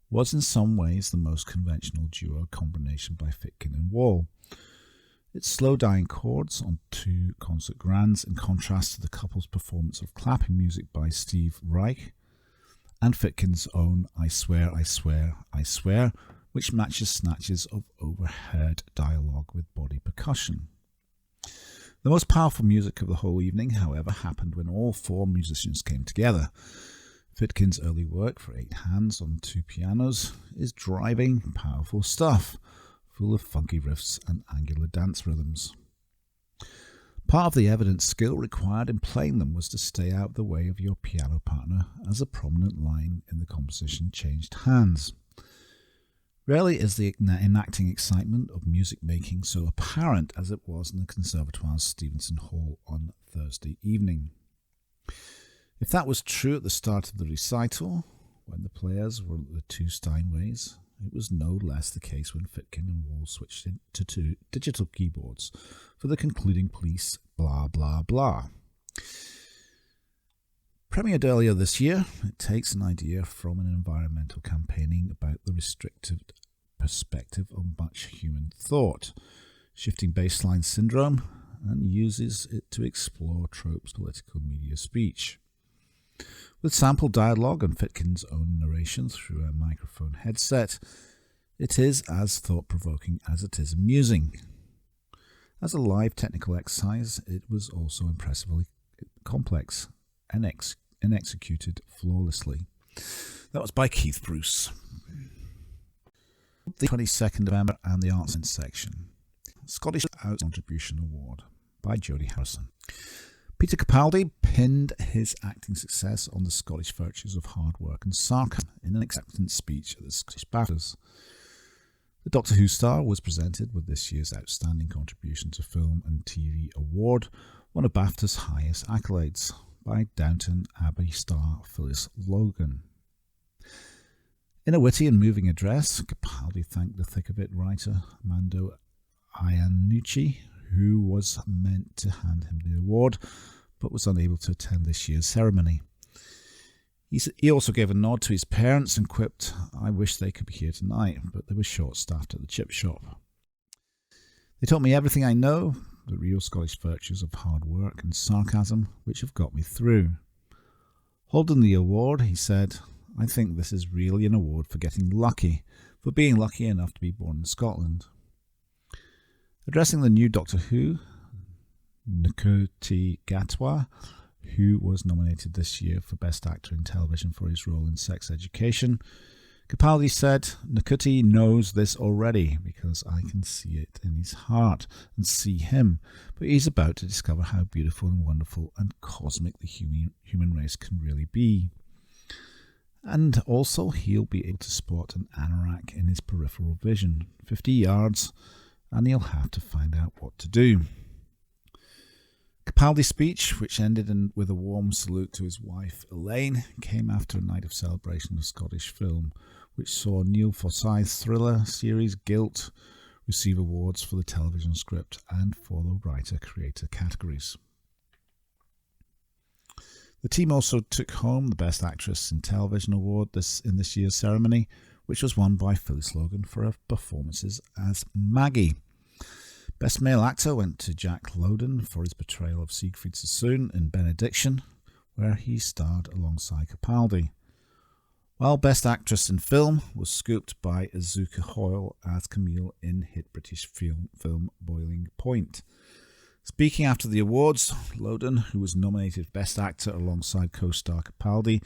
was in some ways the most conventional duo combination by Fitkin and Wall. Its slow dying chords on two concert grands in contrast to the couple's performance of clapping music by Steve Reich and Fitkin's own I Swear, I Swear, I Swear, which matches snatches of overheard dialogue with body percussion. The most powerful music of the whole evening, however, happened when all four musicians came together. Fitkin's early work for 8 hands on 2 pianos is driving, powerful stuff, full of funky riffs and angular dance rhythms. Part of the evident skill required in playing them was to stay out of the way of your piano partner as a prominent line in the composition changed hands. Rarely is the enacting excitement of music making so apparent as it was in the Conservatoire's Stevenson Hall on Thursday evening. If that was true at the start of the recital, when the players were the two Steinways, it was no less the case when Fitkin and Wall switched to 2 digital keyboards for the concluding piece, blah blah blah. Premiered earlier this year, it takes an idea from an environmental campaigning about the restrictive perspective of much human thought, shifting baseline syndrome, and uses it to explore tropes political media speech. With sample dialogue and Fitkin's own narration through a microphone headset, it is as thought-provoking as it is amusing. As a live technical exercise, it was also impressively complex and executed flawlessly. That was by Keith Bruce. The 22nd November and the Arts section. Scottish Out Contribution Award by Jodie Harrison. Peter Capaldi pinned his acting success on the Scottish virtues of hard work and sarcasm in an acceptance speech at the Scottish BAFTAs. The Doctor Who star was presented with this year's Outstanding Contribution to Film and TV Award, one of BAFTA's highest accolades, by Downton Abbey star Phyllis Logan. In a witty and moving address, Capaldi thanked the Thick of It writer Mando Iannucci, who was meant to hand him the award, but was unable to attend this year's ceremony. He also gave a nod to his parents and quipped, "I wish they could be here tonight, but they were short-staffed at the chip shop. They taught me everything I know, the real Scottish virtues of hard work and sarcasm, which have got me through." Holding the award, he said, "I think this is really an award for getting lucky, for being lucky enough to be born in Scotland." Addressing the new Doctor Who, Ncuti Gatwa, who was nominated this year for Best Actor in Television for his role in Sex Education, Capaldi said, "Ncuti knows this already because I can see it in his heart and see him, but he's about to discover how beautiful and wonderful and cosmic the human race can really be. And also he'll be able to spot an anorak in his peripheral vision, 50 yards, and he'll have to find out what to do." Capaldi's speech, which ended with a warm salute to his wife Elaine, came after a night of celebration of Scottish film, which saw Neil Forsyth's thriller series Guilt receive awards for the television script and for the writer-creator categories. The team also took home the Best Actress in Television award in this year's ceremony, which was won by Phyllis Logan for her performances as Maggie. Best Male Actor went to Jack Lowden for his portrayal of Siegfried Sassoon in Benediction, where he starred alongside Capaldi. While Best Actress in Film was scooped by Azuka Hoyle as Camille in hit British film Boiling Point. Speaking after the awards, Lowden, who was nominated for Best Actor alongside co-star Capaldi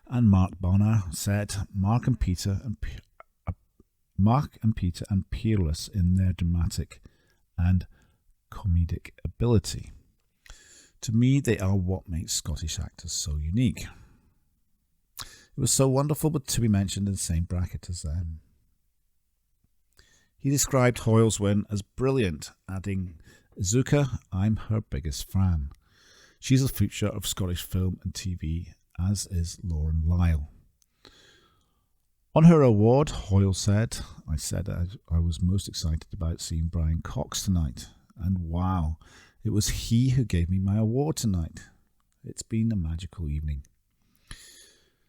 and Mark Bonnar, said, Mark and Peter and peerless in their dramatic and comedic ability. To me, they are what makes Scottish actors so unique. It was so wonderful to be mentioned in the same bracket as them. He described Hoyle's win as brilliant, adding, "Azuka, I'm her biggest fan. She's the future of Scottish film and TV, as is Lauren Lyle." On her award, Hoyle said I was most excited about seeing Brian Cox tonight, and wow, it was he who gave me my award tonight. It's been a magical evening.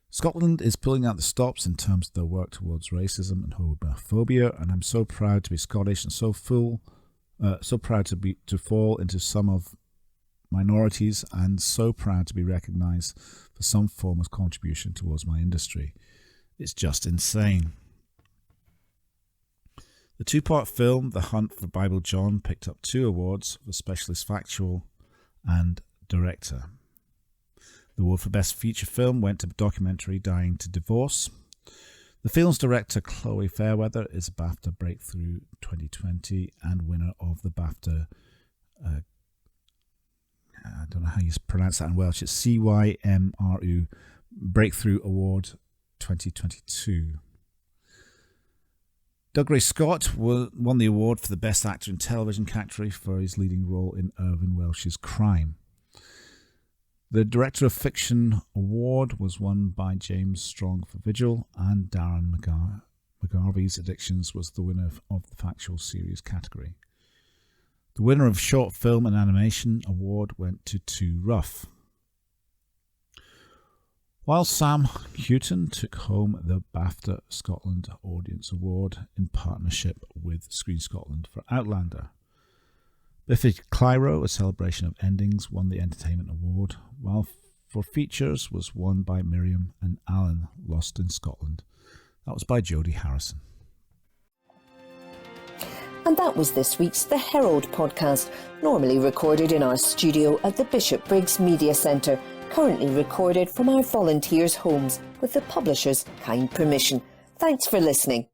Scotland is pulling out the stops in terms of their work towards racism and homophobia, and I'm so proud to be Scottish and so proud to fall into some of minorities, and so proud to be recognised for some form of contribution towards my industry. It's just insane. The two-part film, The Hunt for Bible John, picked up 2 awards for Specialist Factual and Director. The award for Best Feature Film went to documentary Dying to Divorce. The film's director, Chloe Fairweather, is a BAFTA Breakthrough 2020 and winner of the BAFTA, I don't know how you pronounce that in Welsh, it's CYMRU Breakthrough Award 2022. Dougray Scott won the award for the Best Actor in Television category for his leading role in Irvine Welsh's Crime. The Director of Fiction award was won by James Strong for Vigil, and Darren McGarvey's Addictions was the winner of the Factual Series category. The winner of Short Film and Animation award went to Too Rough. While Sam Houghton took home the BAFTA Scotland Audience Award in partnership with Screen Scotland for Outlander. Biffy Clyro, A Celebration of Endings, won the Entertainment Award, while for Features was won by Miriam and Alan, Lost in Scotland. That was by Jodie Harrison. And that was this week's The Herald podcast, normally recorded in our studio at the Bishopbriggs Media Centre, currently recorded from our volunteers' homes with the publisher's kind permission. Thanks for listening.